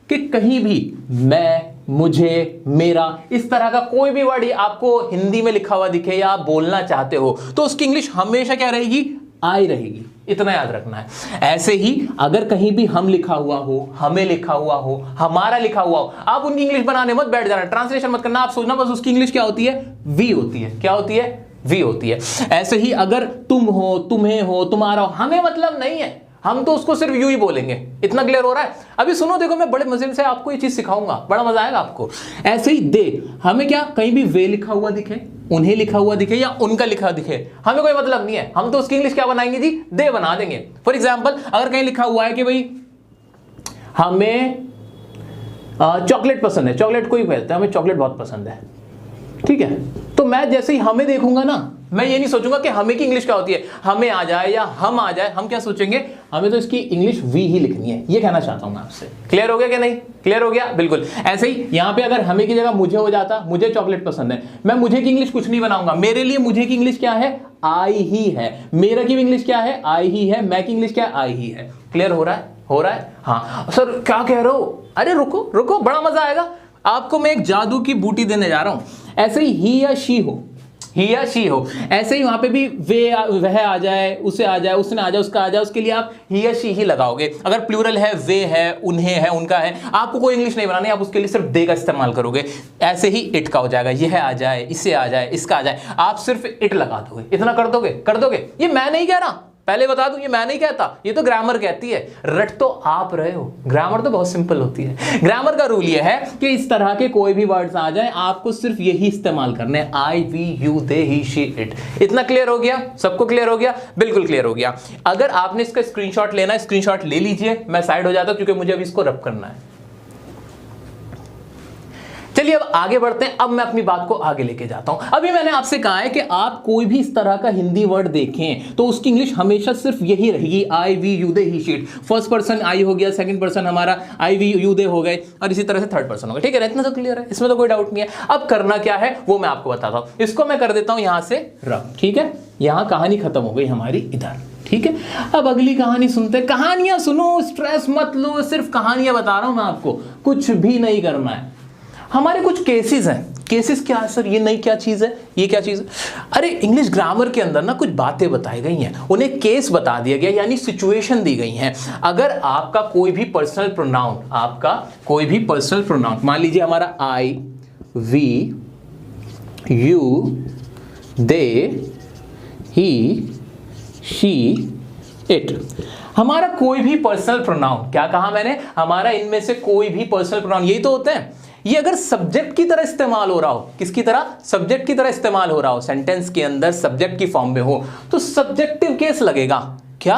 कि कहीं भी मैं, मुझे, मेरा, इस तरह का कोई भी वर्ड आपको हिंदी में लिखा हुआ दिखे या आप बोलना चाहते हो, तो उसकी इंग्लिश हमेशा क्या रहेगी? आई रहेगी। इतना याद रखना है। ऐसे ही अगर कहीं भी हम लिखा हुआ हो, हमें लिखा हुआ हो, हमारा लिखा हुआ हो, आप उनकी इंग्लिश बनाने मत बैठ जाना, ट्रांसलेशन मत करना। आप सोचना बस उसकी इंग्लिश क्या होती है? वी होती है। क्या होती है? वी होती है। ऐसे ही अगर तुम हो, तुम्हें हो, तुम्हारा हो, हमें मतलब नहीं है, हम तो उसको सिर्फ यू ही बोलेंगे। इतना क्लियर हो रहा है? अभी सुनो, देखो मैं बड़े मजे से आपको ये चीज सिखाऊंगा, बड़ा मजा आएगा आपको। ऐसे ही दे, हमें क्या कहीं भी वे लिखा हुआ दिखे, उन्हें लिखा हुआ दिखे या उनका लिखा दिखे, हमें कोई मतलब नहीं है। हम तो उसकी इंग्लिश क्या बनाएंगे जी? दे बना देंगे। फॉर एग्जाम्पल, अगर कहीं लिखा हुआ है कि भाई हमें चॉकलेट पसंद है, चॉकलेट कोई कहता है हमें चॉकलेट बहुत पसंद है, ठीक है, तो मैं जैसे ही हमें देखूंगा ना, मैं ये नहीं सोचूंगा कि हमें की इंग्लिश क्या होती है, हमें आ जाए या हम आ जाए। हम क्या सोचेंगे? हमें तो इसकी इंग्लिश वी ही लिखनी है। ये कहना चाहता हूं मैं आपसे। क्लियर हो गया कि नहीं? क्लियर हो गया? बिल्कुल। ऐसे ही यहां पे अगर हमें की जगह मुझे हो जाता, मुझे चॉकलेट पसंद है, मैं मुझे की इंग्लिश कुछ नहीं बनाऊंगा। मेरे लिए मुझे की इंग्लिश क्या है? आई ही है। मेरा की इंग्लिश क्या है? आई ही है। मैं की इंग्लिश क्या है? आई ही है। क्लियर हो रहा है? हो रहा है? हाँ सर क्या कह रहे हो? अरे रुको रुको, बड़ा मजा आएगा। आपको मैं एक जादू की बूटी देने जा रहा हूं। ऐसे ही या शी हो, ही या शी हो, ऐसे ही वहां पे भी वह आ जाए, उसे आ जाए, उसने आ जाए, उसका आ जाए, उसके लिए आप ही या शी ही लगाओगे। अगर प्लूरल है, वे है, उन्हें है, उनका है, आपको कोई इंग्लिश नहीं बनानी, आप उसके लिए सिर्फ दे का इस्तेमाल करोगे। ऐसे ही इट का हो जाएगा, यह आ जाए, इसे आ जाए, इसका आ जाए, आप सिर्फ इट लगा दोगे। इतना कर दोगे? कर दोगे? ये मैं नहीं कह रहा, पहले बता दूं, ये मैं नहीं कहता, ये तो ग्रामर कहती है। रट तो आप रहे हो, ग्रामर तो बहुत सिंपल होती है। ग्रामर का रूल ये है कि इस तरह के कोई भी वर्ड्स आ जाए, आपको सिर्फ यही इस्तेमाल करने हैं, I, we, you, they, he, she, it. इतना क्लियर हो गया? सबको क्लियर हो गया? बिल्कुल क्लियर हो गया। अगर आपने इसका स्क्रीनशॉट लेना है, स्क्रीनशॉट ले लीजिए, मैं साइड हो जाता हूं क्योंकि मुझे अभी इसको रब करना है। चलिए अब आगे बढ़ते हैं। अब मैं अपनी बात को आगे लेके जाता हूं। अभी मैंने आपसे कहा है कि आप कोई भी इस तरह का हिंदी वर्ड देखें तो उसकी इंग्लिश हमेशा सिर्फ यही रहेगी, I, we, you, they, he, she, it. First person I हो गया, सेकंड पर्सन हमारा आई, वी, यू, दे हो गए, और इसी तरह से थर्ड पर्सन हो गया। ठीक है, इतना तो क्लियर है, इसमें तो कोई डाउट नहीं है। अब करना क्या है वो मैं आपको बताता हूं। इसको मैं कर देता हूं यहां से रब। ठीक है, यहां कहानी खत्म हो गई हमारी इधर। ठीक है, अब अगली कहानी सुनते हैं। कहानियां सुनो, स्ट्रेस मत लो, सिर्फ कहानियां बता रहा हूं मैं आपको, कुछ भी नहीं करना है। हमारे कुछ केसेस हैं। केसेस क्या है सर? ये नई क्या चीज है? ये क्या चीज है? अरे इंग्लिश ग्रामर के अंदर ना कुछ बातें बताई गई हैं, उन्हें केस बता दिया गया, यानी सिचुएशन दी गई हैं। अगर आपका कोई भी पर्सनल प्रोनाउन, आपका कोई भी पर्सनल प्रोनाउन, मान लीजिए हमारा I, we, you, they, he, she, it, हमारा कोई भी पर्सनल प्रोनाउन, क्या कहा मैंने? हमारा इनमें से कोई भी पर्सनल प्रोनाउन, यही तो होते हैं। ये अगर सब्जेक्ट की तरह इस्तेमाल हो रहा हो, किसकी तरह? सब्जेक्ट की तरह इस्तेमाल हो रहा हो, सेंटेंस के अंदर सब्जेक्ट की फॉर्म में हो, तो सब्जेक्टिव केस लगेगा। क्या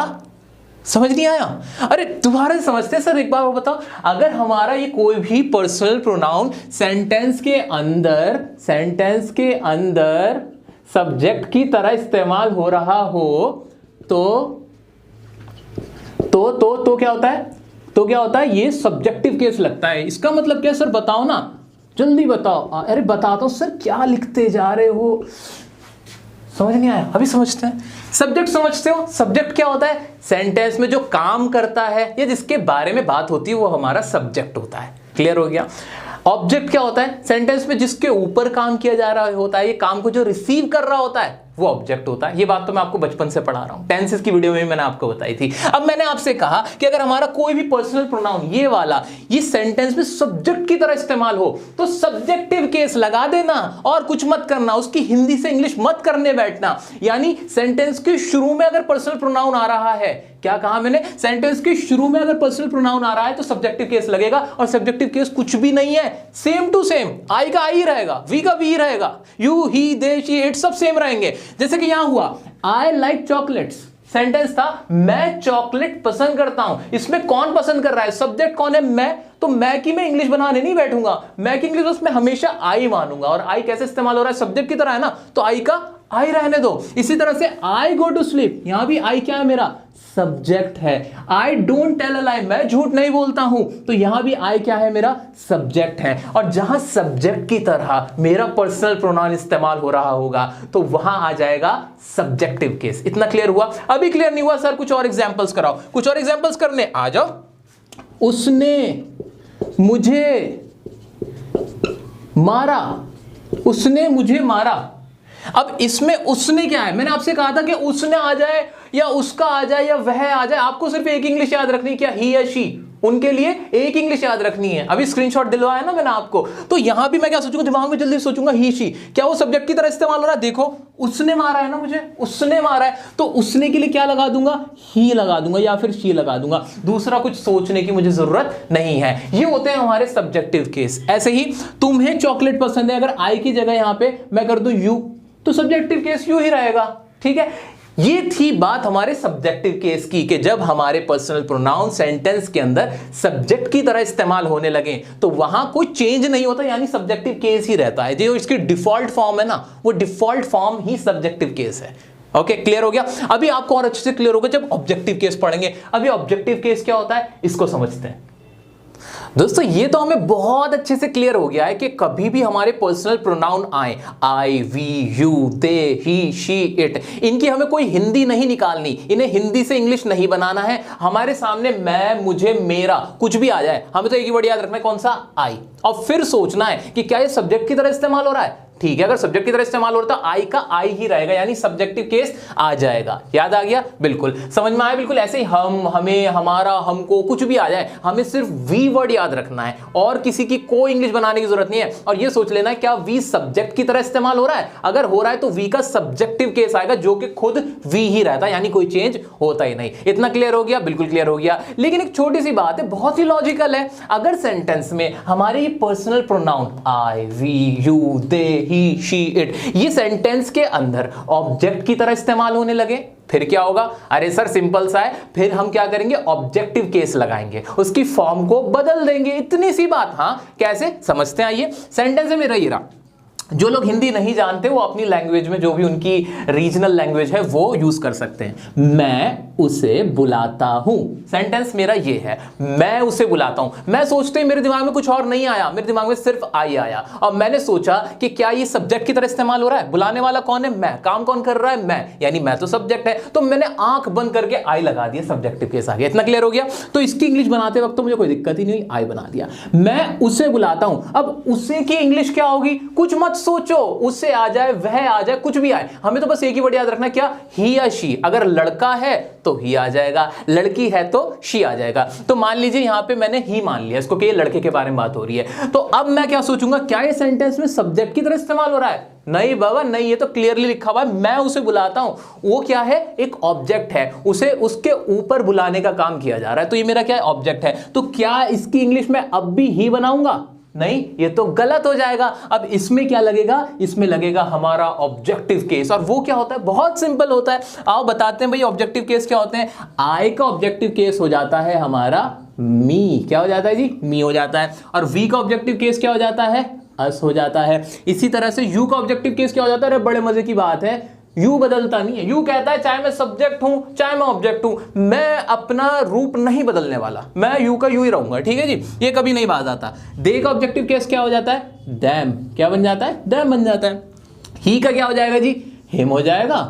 समझ नहीं आया? अरे दोबारा समझते सर, एक बार वो बताओ। अगर हमारा ये कोई भी पर्सनल प्रोनाउन सेंटेंस के अंदर सब्जेक्ट की तरह इस्तेमाल हो रहा हो तो क्या होता है? तो क्या होता है? ये सब्जेक्टिव केस लगता है। इसका मतलब क्या सर? बताओ ना, जल्दी बताओ। अरे बताता हूं सर, क्या लिखते जा रहे हो? समझ नहीं आया? अभी समझते हैं। सब्जेक्ट समझते हो? सब्जेक्ट क्या होता है? सेंटेंस में जो काम करता है या जिसके बारे में बात होती है वो हमारा सब्जेक्ट होता है। क्लियर हो गया? ऑब्जेक्ट क्या होता है? सेंटेंस में जिसके ऊपर काम किया जा रहा होता है, ये काम को जो रिसीव कर रहा होता है वो ऑब्जेक्ट होता है। ये बात तो मैं आपको बचपन से पढ़ा रहा हूं, टेंसेस की वीडियो में भी मैंने आपको बताई थी। अब मैंने आपसे कहा कि अगर हमारा कोई भी पर्सनल प्रोनाउन ये वाला ये सेंटेंस में सब्जेक्ट की तरह इस्तेमाल हो तो सब्जेक्टिव केस लगा देना और कुछ मत करना, उसकी हिंदी से इंग्लिश मत करने बैठना। यानी सेंटेंस के शुरू में अगर पर्सनल प्रोनाउन आ रहा है, क्या कहा मैंने? सेंटेंस के शुरू में अगर पर्सनल प्रोनाउन आ रहा है तो सब्जेक्टिव केस लगेगा, और सब्जेक्टिव केस कुछ भी नहीं है, सेम टू सेम। आई का आई रहेगा, वी का वी रहेगा, you, he, they, she, it सब सेम रहेंगे। जैसे कि यहां हुआ आई लाइक चॉकलेट्स, सेंटेंस था मैं चॉकलेट पसंद करता हूं। इसमें कौन पसंद कर रहा है? सब्जेक्ट कौन है? मैं। तो मैं की मैं इंग्लिश बनाने नहीं बैठूंगा, मैं की इंग्लिश उसमें हमेशा आई मानूंगा। और आई कैसे इस्तेमाल हो रहा है? सब्जेक्ट की तरह है ना, तो आई का आई रहने दो। इसी तरह से आई गो टू स्लीप, यहां भी आई क्या है? मेरा सब्जेक्ट है। आई डोंट टेल अ लाई, मैं झूठ नहीं बोलता हूं, तो यहां भी आई क्या है? मेरा सब्जेक्ट है। और जहां सब्जेक्ट की तरह मेरा पर्सनल प्रोनाउन इस्तेमाल हो रहा होगा तो वहां आ जाएगा सब्जेक्टिव केस। इतना क्लियर हुआ? अभी क्लियर नहीं हुआ सर? कुछ और एग्जांपल्स कराओ, कुछ और एग्जांपल्स करने आ जाओ। उसने मुझे मारा, उसने मुझे मारा। अब इसमें उसने क्या है? मैंने आपसे कहा था कि उसने आ जाए या उसका आ जाए या वह आ जाए, आपको सिर्फ एक इंग्लिश याद रखनी है, क्या? ही या शी। उनके लिए एक इंग्लिश याद रखनी है। अभी स्क्रीनशॉट दिलवाया ना मैंने आपको, तो यहां भी मैं क्या सोचूंगा? दिमाग में जल्दी सोचूंगा ही शी। क्या वो सब्जेक्ट की तरह इस्तेमाल हो रहा है? देखो उसने मारा है ना मुझे, उसने मारा है, तो उसने के लिए क्या लगा दूंगा? ही लगा दूंगा या फिर शी लगा दूंगा। दूसरा कुछ सोचने की मुझे जरूरत नहीं है। ये होते हैं हमारे सब्जेक्टिव केस। ऐसे ही तुम्हें चॉकलेट पसंद है, अगर आई की जगह यहां पे मैं कर दूं यू, तो सब्जेक्टिव केस यू ही रहेगा। ठीक है, ये थी बात हमारे सब्जेक्टिव केस की, कि जब हमारे पर्सनल प्रोनाउन सेंटेंस के अंदर सब्जेक्ट की तरह इस्तेमाल होने लगे तो वहां कोई चेंज नहीं होता, यानी सब्जेक्टिव केस ही रहता है। जो इसकी डिफॉल्ट फॉर्म है ना, वो डिफॉल्ट फॉर्म ही सब्जेक्टिव केस है। ओके, क्लियर हो गया? अभी आपको और अच्छे से क्लियर होगा जब ऑब्जेक्टिव केस पढ़ेंगे। अभी ऑब्जेक्टिव केस क्या होता है इसको समझते हैं। दोस्तों ये तो हमें बहुत अच्छे से क्लियर हो गया है कि कभी भी हमारे पर्सनल प्रोनाउन आए, I, we, you, they, he, she, it, इनकी हमें कोई हिंदी नहीं निकालनी, इन्हें हिंदी से इंग्लिश नहीं बनाना है। हमारे सामने मैं, मुझे, मेरा कुछ भी आ जाए, हमें तो एक ही वर्ड याद रखना है, कौन सा? आई। और फिर सोचना है कि क्या ये सब्जेक्ट की तरह इस्तेमाल हो रहा है। ठीक है, अगर सब्जेक्ट की तरह इस्तेमाल हो रहा है तो आई का आई ही रहेगा, यानी सब्जेक्टिव केस आ जाएगा। याद आ गया? बिल्कुल समझ में आया। बिल्कुल ऐसे ही हम, हमें, हमारा, हमको, कुछ भी आ जाए, हमें सिर्फ वी वर्ड याद रखना है और किसी की कोई इंग्लिश बनाने की जरूरत नहीं है। और ये सोच लेना क्या वी सब्जेक्ट की तरह इस्तेमाल हो रहा है? अगर हो रहा है तो वी का सब्जेक्टिव केस आएगा जो कि खुद वी ही रहता है, यानी कोई चेंज होता ही नहीं। इतना क्लियर हो गया? बिल्कुल क्लियर हो गया। लेकिन एक छोटी सी बात है, बहुत ही लॉजिकल है। अगर सेंटेंस में हमारे personal pronoun I, we, you, they, he, she, it, ये सेंटेंस के अंदर ऑब्जेक्ट की तरह इस्तेमाल होने लगे, फिर क्या होगा? अरे सर सिंपल सा है, फिर हम क्या करेंगे? ऑब्जेक्टिव केस लगाएंगे, उसकी फॉर्म को बदल देंगे। इतनी सी बात। हाँ कैसे समझते हैं? आइए, सेंटेंस है मेरा ये रहा। जो लोग हिंदी नहीं जानते वो अपनी लैंग्वेज में, जो भी उनकी रीजनल लैंग्वेज है, वो यूज कर सकते हैं। मैं उसे बुलाता हूं, सेंटेंस मेरा ये है, मैं उसे बुलाता हूं। मैं सोचते ही मेरे दिमाग में कुछ और नहीं आया, मेरे दिमाग में सिर्फ आई आया और मैंने सोचा कि क्या ये सब्जेक्ट की तरह इस्तेमाल हो रहा है? बुलाने वाला कौन है? मैं। काम कौन कर रहा है? मैं, यानी मैं तो सब्जेक्ट है। तो मैंने आंख बंद करके आई लगा दिया, सब्जेक्टिव केस आ गया। इतना क्लियर हो गया? तो इसकी इंग्लिश बनाते वक्त तो मुझे कोई दिक्कत ही नहीं, आई बना दिया। मैं उसे बुलाता हूं। अब उसे की इंग्लिश क्या होगी? कुछ मत सोचो, उसे आ जाए, वह आ जाए, कुछ भी आए, हमें तो बस एक ही वर्ड याद रखना, क्या? ही या शी। अगर लड़का है तो ही आ जाएगा, लड़की है तो शी आ जाएगा। तो मान लीजिए यहां पे मैंने ही मान लिया इसको कि ये लड़के के बारे में बात हो रही है। तो अब मैं क्या सोचूंगा? क्या ये सेंटेंस में सब्जेक्ट की तरह इस्तेमाल हो रहा है? नहीं बाबा नहीं, ये तो क्लियरली लिखा हुआ है, मैं उसे बुलाता हूं। वो क्या है? एक ऑब्जेक्ट है, उसे उसके ऊपर बुलाने का काम किया जा रहा है, तो ये मेरा क्या है? ऑब्जेक्ट है। तो क्या इसकी इंग्लिश में अब भी ही बनाऊंगा? नहीं, ये तो गलत हो जाएगा। अब इसमें क्या लगेगा? इसमें लगेगा हमारा ऑब्जेक्टिव केस। और वो क्या होता है? बहुत सिंपल होता है। आओ बताते हैं भाई ऑब्जेक्टिव केस क्या होते हैं। आई का ऑब्जेक्टिव केस हो जाता है हमारा मी। क्या हो जाता है जी? मी हो जाता है। और वी का ऑब्जेक्टिव केस क्या हो जाता है? अस हो जाता है। इसी तरह से यू का ऑब्जेक्टिव केस क्या हो जाता है? अरे बड़े मजे की बात है, यू बदलता नहीं है। यू कहता है चाहे मैं सब्जेक्ट हूं चाहे मैं ऑब्जेक्ट हूं, मैं अपना रूप नहीं बदलने वाला, मैं यू का यू ही रहूंगा। ठीक है जी, ये कभी नहीं बात आता। दे का ऑब्जेक्टिव केस क्या हो जाता है? दैम। क्या बन जाता है? दैम बन जाता है। ही का क्या हो जाएगा जी? हिम हो जाएगा।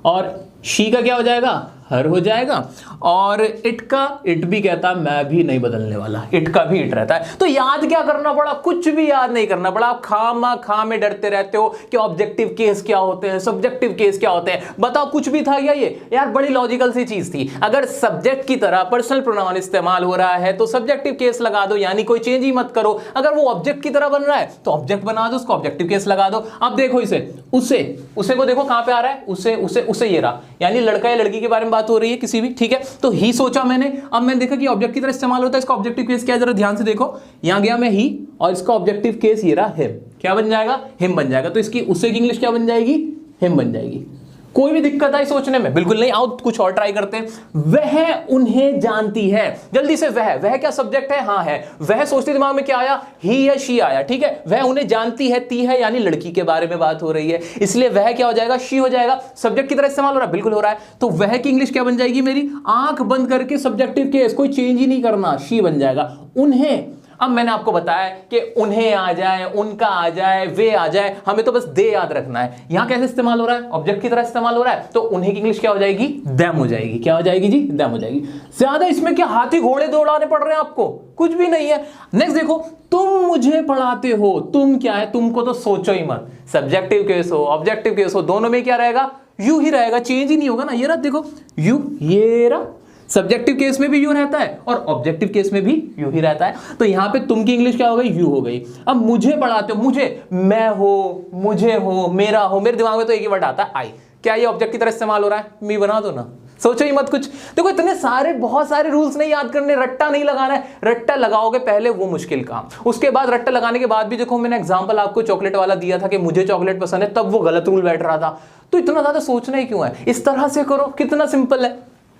और शी का क्या हो जाएगा? हर हो जाएगा। और इट का, इट भी कहता है मैं भी नहीं बदलने वाला, इट का भी इट रहता है। तो याद क्या करना पड़ा? कुछ भी याद नहीं करना पड़ा। आप खामा में डरते रहते हो कि ऑब्जेक्टिव केस क्या होते हैं, सब्जेक्टिव केस क्या होते हैं। बताओ कुछ भी था क्या ये? यार बड़ी लॉजिकल सी चीज थी। अगर सब्जेक्ट की तरह पर्सनल प्रोनाउन इस्तेमाल हो रहा है तो सब्जेक्टिव केस लगा दो, यानी कोई चेंज ही मत करो। अगर वो ऑब्जेक्ट की तरह बन रहा है तो ऑब्जेक्ट बना दो, उसको ऑब्जेक्टिव केस लगा दो। अब देखो इसे, उसे को देखो कहां पे आ रहा है? उसे ये रहा, यानी लड़का या लड़की के बारे में बात हो रही है किसी भी। ठीक है, तो ही सोचा मैंने, अब मैंने देखा कि ऑब्जेक्ट की तरह इस्तेमाल होता है। इसका ऑब्जेक्टिव केस क्या है जरा ध्यान से देखो। यहां गया मैं ही और इसका ऑब्जेक्टिव केस ये रहा हिम। क्या बन जाएगा? हिम बन जाएगा। तो इसकी उसे की इंग्लिश क्या बन जाएगी? हिम बन जाएगी। कोई भी दिक्कत आई सोचने में? बिल्कुल नहीं। आओ कुछ और ट्राई करते हैं। वह उन्हें जानती है। जल्दी से, वह क्या सब्जेक्ट है? हाँ है। वह सोचते दिमाग में क्या आया? ही या शी आया। ठीक है, वह उन्हें जानती है, ती है, यानी लड़की के बारे में बात हो रही है, इसलिए वह क्या हो जाएगा? शी हो जाएगा। सब्जेक्ट की तरह इस्तेमाल हो रहा है? बिल्कुल हो रहा है। तो वह की इंग्लिश क्या बन जाएगी मेरी? आंख बंद करके सब्जेक्टिव केस, कोई चेंज ही नहीं करना, शी बन जाएगा। उन्हें, अब मैंने आपको बताया कि उन्हें आ जाए, उनका आ जाए, वे आ जाए, हमें तो बस दे याद रखना है। यहां कैसे इस्तेमाल हो रहा है? ऑब्जेक्ट की तरह इस्तेमाल हो रहा है, तो उन्हें की इंग्लिश क्या हो जाएगी? दैम हो जाएगी। क्या हो जाएगी जी? दैम हो जाएगी। ज्यादा इसमें क्या हाथी घोड़े दौड़ाने पड़ रहे हैं आपको? कुछ भी नहीं है। नेक्स्ट देखो, तुम मुझे पढ़ाते हो। तुम क्या है? तुमको तो सोचो ही मत। सब्जेक्टिव केस हो ऑब्जेक्टिव केस हो, दोनों में क्या रहेगा? यू ही रहेगा, चेंज ही नहीं होगा ना। ये रहा देखो यू, ये रहा। सब्जेक्टिव केस में भी यू रहता है और ऑब्जेक्टिव केस में भी यू ही रहता है। तो यहां पे तुम की इंग्लिश क्या हो गई? यू हो गई। अब मुझे पढ़ाते हो, मुझे, मैं हो, मुझे हो, मेरा हो, मेरे दिमाग में तो एक ही वर्ड आता है आई। क्या ये ऑब्जेक्ट की तरह इस्तेमाल हो रहा है? मी बना दो ना, सोचो ही मत कुछ। देखो इतने सारे, बहुत सारे रूल्स नहीं याद करने, रट्टा नहीं लगाना है। रट्टा लगाओगे पहले वो मुश्किल काम, उसके बाद रट्टा लगाने के बाद भी देखो, मैंने एग्जांपल आपको चॉकलेट वाला दिया था कि मुझे चॉकलेट पसंद है, तब वो गलत रूल बैठ रहा था। तो इतना ज्यादा सोचना ही क्यों है? इस तरह से करो, कितना सिंपल है।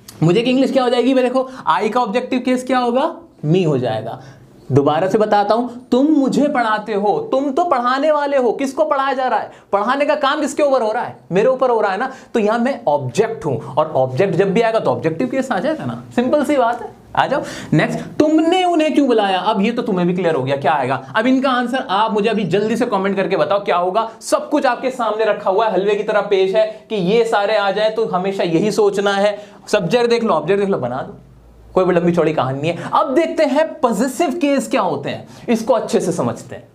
मुझे की इंग्लिश क्या हो जाएगी? देखो आई का ऑब्जेक्टिव केस क्या होगा? मी हो जाएगा। दोबारा से बताता हूं, तुम मुझे पढ़ाते हो, तुम तो पढ़ाने वाले हो। किसको पढ़ाया जा रहा है? पढ़ाने का काम किसके ऊपर हो रहा है? मेरे ऊपर हो रहा है ना। तो यहां मैं ऑब्जेक्ट हूं और ऑब्जेक्ट जब भी आएगा तो ऑब्जेक्टिव केस आ जाएगा ना। सिंपल सी बात है। आ जाओ नेक्स्ट, तुमने उन्हें क्यों बुलाया? अब ये तो तुम्हें भी क्लियर हो गया क्या आएगा। अब इनका आंसर आप मुझे अभी जल्दी से कमेंट करके बताओ क्या होगा। सब कुछ आपके सामने रखा हुआ है, हलवे की तरह पेश है कि ये सारे आ जाए तो हमेशा यही सोचना है। सब्जेक्ट देख लो, ऑब्जेक्ट देख लो, बना दो, कोई भी लंबी चौड़ी कहानी नहीं है। अब देखते हैं पॉजिटिव केस क्या होते हैं, इसको अच्छे से समझते हैं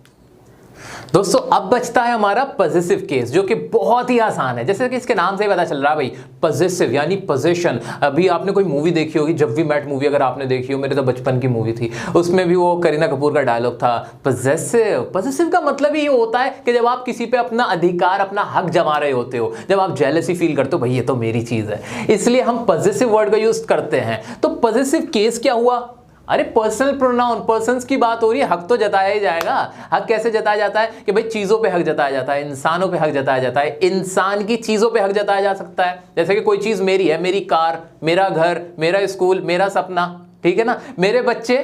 दोस्तों। अब बचता है हमारा पॉजिटिव केस, जो कि बहुत ही आसान है। जैसे कि इसके नाम से ही पता चल रहा है भाई, पॉजिटिव यानी पोजीशन। अभी आपने कोई मूवी देखी होगी, जब वी मेट मूवी, अगर आपने देखी हो, मेरे तो बचपन की मूवी थी, उसमें भी वो करीना कपूर का डायलॉग था पॉजिटिव। पॉजिटिव का मतलब ये होता है कि जब आप किसी पे अपना अधिकार, अपना हक जमा रहे होते हो, जब आप जेलसी फील करते हो, भाई ये तो मेरी चीज है, इसलिए हम पॉजिटिव वर्ड का यूज करते हैं। तो पॉजिटिव केस क्या हुआ? अरे पर्सनल प्रोनाउन, पर्सन्स की बात हो रही है, हक तो जताया ही जाएगा। हक कैसे जताया जाता है कि भाई चीजों पे हक जताया जाता है, इंसानों पे हक जताया जाता है, इंसान की चीजों पे हक जताया जा सकता है। जैसे कि कोई चीज मेरी है, मेरी कार, मेरा घर, मेरा स्कूल, मेरा सपना, ठीक है ना, मेरे बच्चे,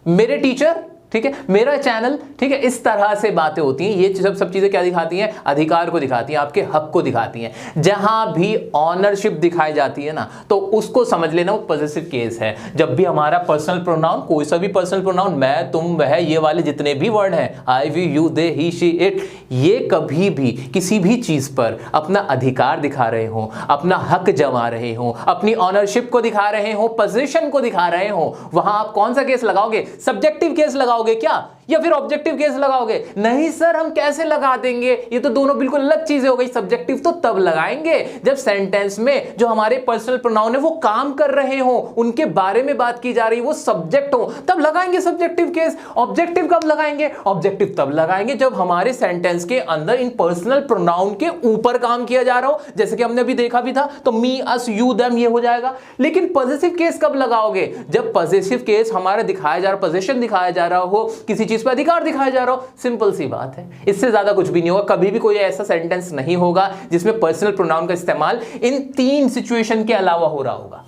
मेरे टीचर, ठीक है, मेरा चैनल, ठीक है। इस तरह से बातें होती हैं। ये सब चीजें क्या दिखाती हैं? अधिकार को दिखाती हैं, आपके हक को दिखाती हैं। जहां भी ऑनरशिप दिखाई जाती है ना, तो उसको समझ लेना वो पॉजिटिव केस है। जब भी हमारा पर्सनल प्रोनाउन, कोई सा भी पर्सनल प्रोनाउन, मैं, तुम, वह, ये वाले जितने भी वर्ड हैं, I, we, you, they, he, she, it, ये कभी भी किसी भी चीज पर अपना अधिकार दिखा रहे हो, अपना हक जमा रहे हो, अपनी ऑनरशिप को दिखा रहे हो, पोजीशन को दिखा रहे हो, वहां आप कौन सा केस लगाओगे? सब्जेक्टिव केस लगाओगे क्या, या फिर ऑब्जेक्टिव केस लगाओगे? नहीं सर, हम कैसे लगा देंगे, ये तो दोनों बिल्कुल अलग चीजें हो गई। सब्जेक्टिव तो तब लगाएंगे जब सेंटेंस में जो हमारे पर्सनल प्रोनाउन है वो काम कर रहे हो, उनके बारे में बात की जा रही है, वो सब्जेक्ट हो, तब लगाएंगे सब्जेक्टिव केस। ऑब्जेक्टिव कब लगाएंगे? ऑब्जेक्टिव तब लगाएंगे जब हमारे सेंटेंस के अंदर इन पर्सनल प्रोनाउन के ऊपर काम किया जा रहा हो, जैसे कि हमने अभी देखा भी था, तो मी, अस, यू, देम, ये हो जाएगा। लेकिन पॉजिटिव केस कब लगाओगे? जब पॉजिटिव केस हमारा दिखाया जा रहा, पोजीशन दिखाया जा रहा हो, किसी चीज पर अधिकार दिखाया जा रहा हो। सिंपल सी बात है, इससे ज्यादा कुछ भी नहीं होगा। कभी भी कोई ऐसा सेंटेंस नहीं होगा जिसमें पर्सनल प्रोनाउन का इस्तेमाल इन 3 सिचुएशन के अलावा हो रहा होगा।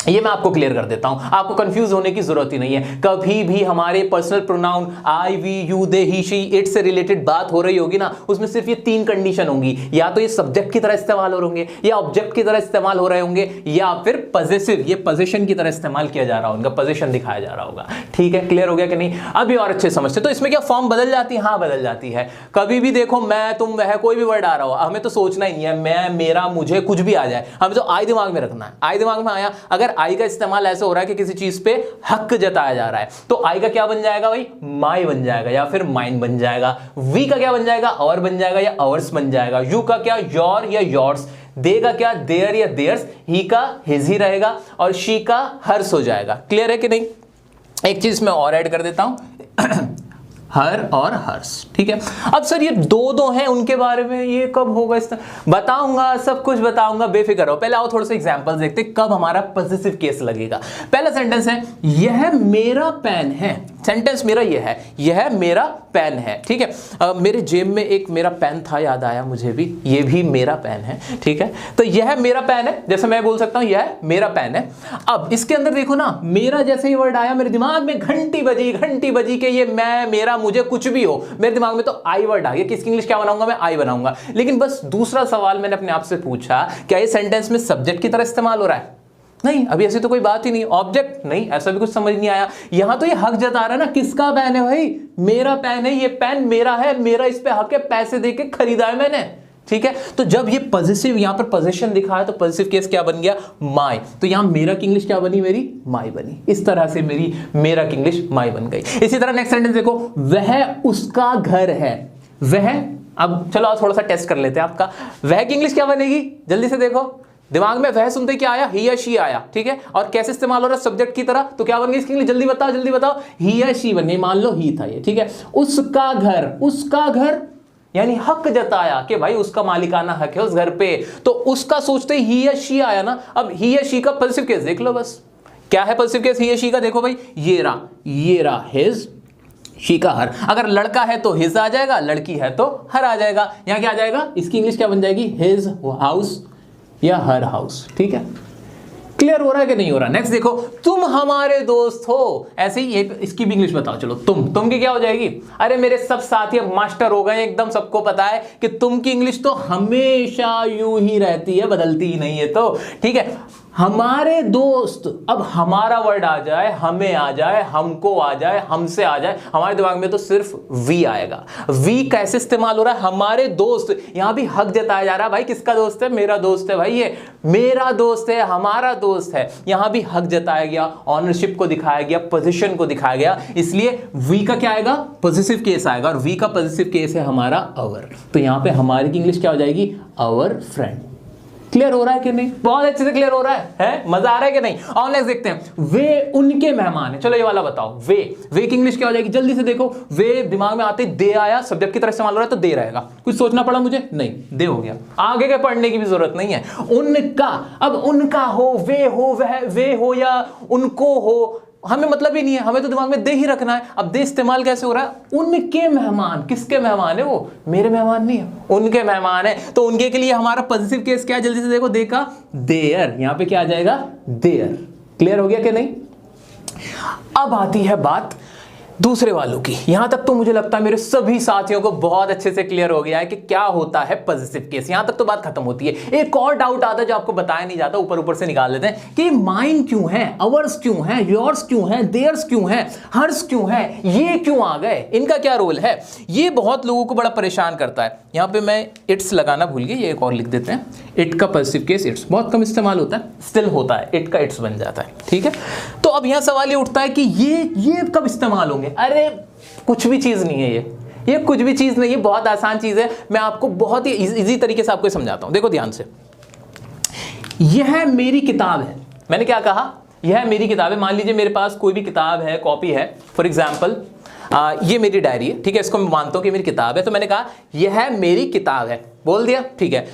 ये मैं आपको क्लियर कर देता हूं, आपको कंफ्यूज होने की जरूरत ही नहीं है। कभी भी हमारे personal pronoun I, we, you, they, he, she, it से रिलेटेड बात हो रही होगी ना, उसमें सिर्फ ये 3 कंडीशन होंगी। या तो ये सब्जेक्ट की तरह इस्तेमाल हो रहे होंगे, या ऑब्जेक्ट की तरह इस्तेमाल हो रहे होंगे, या फिर पॉजिटिव, ये पोजीशन की तरह इस्तेमाल किया जा रहा होगा, पोजीशन दिखाया जा रहा होगा। ठीक है, क्लियर हो गया कि नहीं? अभी और अच्छे समझते। तो इसमें क्या फॉर्म बदल जाती है? हाँ बदल जाती है। कभी भी देखो, मैं, तुम, वह, कोई भी वर्ड आ रहा हो, हमें तो सोचना ही नहीं है, मैं, मेरा, मुझे, कुछ भी आ जाए, हमें तो आई दिमाग में रखना है। आई दिमाग में आया, अगर आई का इस्तेमाल ऐसे हो रहा है कि किसी चीज पे हक जताया जा रहा है, तो आई का क्या बन जाएगा भाई? माई बन जाएगा, या फिर माइन बन जाएगा। वी का क्या बन जाएगा? और बन जाएगा, या अवर्स बन जाएगा। यू का क्या? योर या योर्स। दे का क्या? देयर या देयर्स। ही का हिज ही रहेगा, और शी का हर्स हो जाएगा। क्लियर है कि नहीं? एक चीज मैं और ऐड कर देता हूं हर और हर्ष। ठीक है, अब सर ये दो हैं, उनके बारे में ये कब होगा? इस बताऊंगा, सब कुछ बताऊंगा, बेफिक्र हो। पहले आओ थोड़े से एग्जांपल्स देखते हैं कब हमारा पॉजिटिव केस लगेगा। पहला सेंटेंस है, यह मेरा पेन है। सेंटेंस मेरा ये है, यह मेरा पेन है। ठीक है, मेरे जेब में एक मेरा पेन था, याद आया मुझे भी, ये भी मेरा पेन है। ठीक है, तो यह मेरा पेन है, जैसे मैं बोल सकता हूं यह मेरा पेन है। अब इसके अंदर देखो ना, मेरा जैसे ही वर्ड आया, मेरे दिमाग में घंटी बजी कि ये मैं, मेरा, मुझे, कुछ भी हो, मेरे दिमाग में तो आई वर्ड आ गया। किसकी इंग्लिश क्या बनाऊंगा मैं? आई बनाऊंगा। लेकिन बस दूसरा सवाल मैंने अपने आप से पूछा, क्या ये सेंटेंस में सब्जेक्ट की तरह इस्तेमाल हो रहा है? नहीं, अभी ऐसी तो कोई बात ही नहीं। ऑब्जेक्ट नहीं, ऐसा भी कुछ समझ नहीं आया। यहां तो ये हक जता रहा है ना, किसका पेन है भाई? मेरा पेन है, ये पेन मेरा है, मेरा इस पे हक है, पैसे देके खरीदा है मैंने। ठीक है, तो जब ये पॉजिटिव यहां पर पोजीशन दिखा है, तो पॉजिटिव केस क्या बन गया? माय। तो यहां मेरा की इंग्लिश क्या बनी? मेरी माय बनी। इस तरह से मेरी मेरा की इंग्लिश माय बन गई। इसी तरह नेक्स्ट सेंटेंस देखो, वह उसका घर है। वह, अब चलो थोड़ा सा टेस्ट कर लेते हैं आपका। वह की इंग्लिश क्या बनेगी? जल्दी से देखो, दिमाग में वह सुनते क्या आया? ही या शी आया। ठीक है, और कैसे इस्तेमाल हो रहा है? सब्जेक्ट की तरह। तो क्या बन गई इसकी इंग्लिश? जल्दी बताओ, जल्दी बताओ। ही या शी बन गई, मान लो ही था ये। ठीक है, उसका घर, उसका घर यानी हक जताया कि भाई उसका मालिकाना हक है उस घर पे, तो उसका सोचते ही या शी आया ना। अब ही या शी का पॉजिटिव केस देख लो, बस क्या है पॉजिटिव केस ही या शी का? देखो भाई, ये रहा हिज, शी का हर। अगर लड़का है तो हिज आ जाएगा, लड़की है तो हर आ जाएगा। यहां क्या आ जाएगा? इसकी इंग्लिश क्या बन जाएगी? हिज हाउस या हर हाउस। ठीक है, क्लियर हो रहा है कि नहीं हो रहा? नेक्स्ट देखो, तुम हमारे दोस्त हो। ऐसे ही एक इसकी भी इंग्लिश बताओ। चलो, तुम की क्या हो जाएगी? अरे मेरे सब साथी मास्टर हो गए एकदम, सबको पता है कि तुम की इंग्लिश तो हमेशा यूं ही रहती है, बदलती ही नहीं है। तो ठीक है, हमारे दोस्त, अब हमारा वर्ड आ जाए, हमें आ जाए, हमको आ जाए, हमसे आ जाए, हमारे दिमाग में तो सिर्फ वी आएगा। वी कैसे इस्तेमाल हो रहा है? हमारे दोस्त, यहां भी हक जताया जा रहा है। भाई किसका दोस्त है? मेरा दोस्त है भाई, ये मेरा दोस्त है, हमारा दोस्त है। यहां भी हक जताया गया, ऑनरशिप को दिखाया गया, पोजीशन को दिखाया गया, इसलिए वी का क्या आएगा? पॉजिटिव केस आएगा, और वी का पॉजिटिव केस है हमारा अवर। तो यहां पे हमारी की इंग्लिश क्या हो जाएगी? अवर फ्रेंड। क्लियर हो रहा है कि नहीं? बहुत अच्छे से क्लियर हो रहा है? मजा आ रहा है कि नहीं? और नेक्स्ट देखते हैं, वे उनके मेहमान है। चलो ये वाला बताओ, वे की इंग्लिश क्या हो जाएगी? जल्दी से देखो, वे दिमाग में आते दे आया, सब्जेक्ट की तरह इस्तेमाल हो रहा है तो दे रहेगा। कुछ सोचना पड़ा मुझे? नहीं, दे हो गया, आगे के पढ़ने की भी जरूरत नहीं है। उनका, अब उनका हो, वे हो या उनको हो, हमें मतलब ही नहीं है, हमें तो दिमाग में दे ही रखना है। अब दे इस्तेमाल कैसे हो रहा है? उनके मेहमान, किसके मेहमान है वो? मेरे मेहमान नहीं है, उनके मेहमान है। तो उनके के लिए हमारा पॉजिटिव केस क्या है? जल्दी से देखो, दे का देयर, यहां पे क्या आ जाएगा? देयर। क्लियर हो गया कि नहीं? अब आती है बात दूसरे वालों की। यहां तक तो मुझे लगता है मेरे सभी साथियों को बहुत अच्छे से क्लियर हो गया है कि क्या होता है पॉजिटिव केस। यहां तक तो बात खत्म होती है। एक और डाउट आता है जो आपको बताया नहीं जाता, ऊपर ऊपर से निकाल लेते हैं कि माइन क्यों है, अवर्स क्यों है, योर्स क्यों है, देयर्स क्यों है, हर्स क्यों है, ये क्यों आ गए, इनका क्या रोल है? ये बहुत लोगों को बड़ा परेशान करता है। यहां पर मैं इट्स लगाना भूल गया, ये एक और लिख देते हैं। इट का पॉजिटिव केस इट्स बहुत कम इस्तेमाल होता है, स्टिल होता है, इट का इट्स बन जाता है। ठीक है, तो अब यहां सवाल ये उठता है कि ये कब इस्तेमाल होंगे? अरे कुछ भी चीज नहीं है ये कुछ भी चीज नहीं है, बहुत आसान चीज है। मैं आपको बहुत ही इजी तरीके से आपको समझाता हूं। देखो ध्यान से, यह मेरी किताब है। मैंने क्या कहा? यह मेरी किताब है। मान लीजिए मेरे पास कोई भी किताब है, कॉपी है, फॉर एग्जाम्पल ये मेरी डायरी है, ठीक है, इसको मैं मानता हूं कि मेरी किताब है। तो मैंने कहा यह मेरी किताब है, बोल दिया, ठीक है।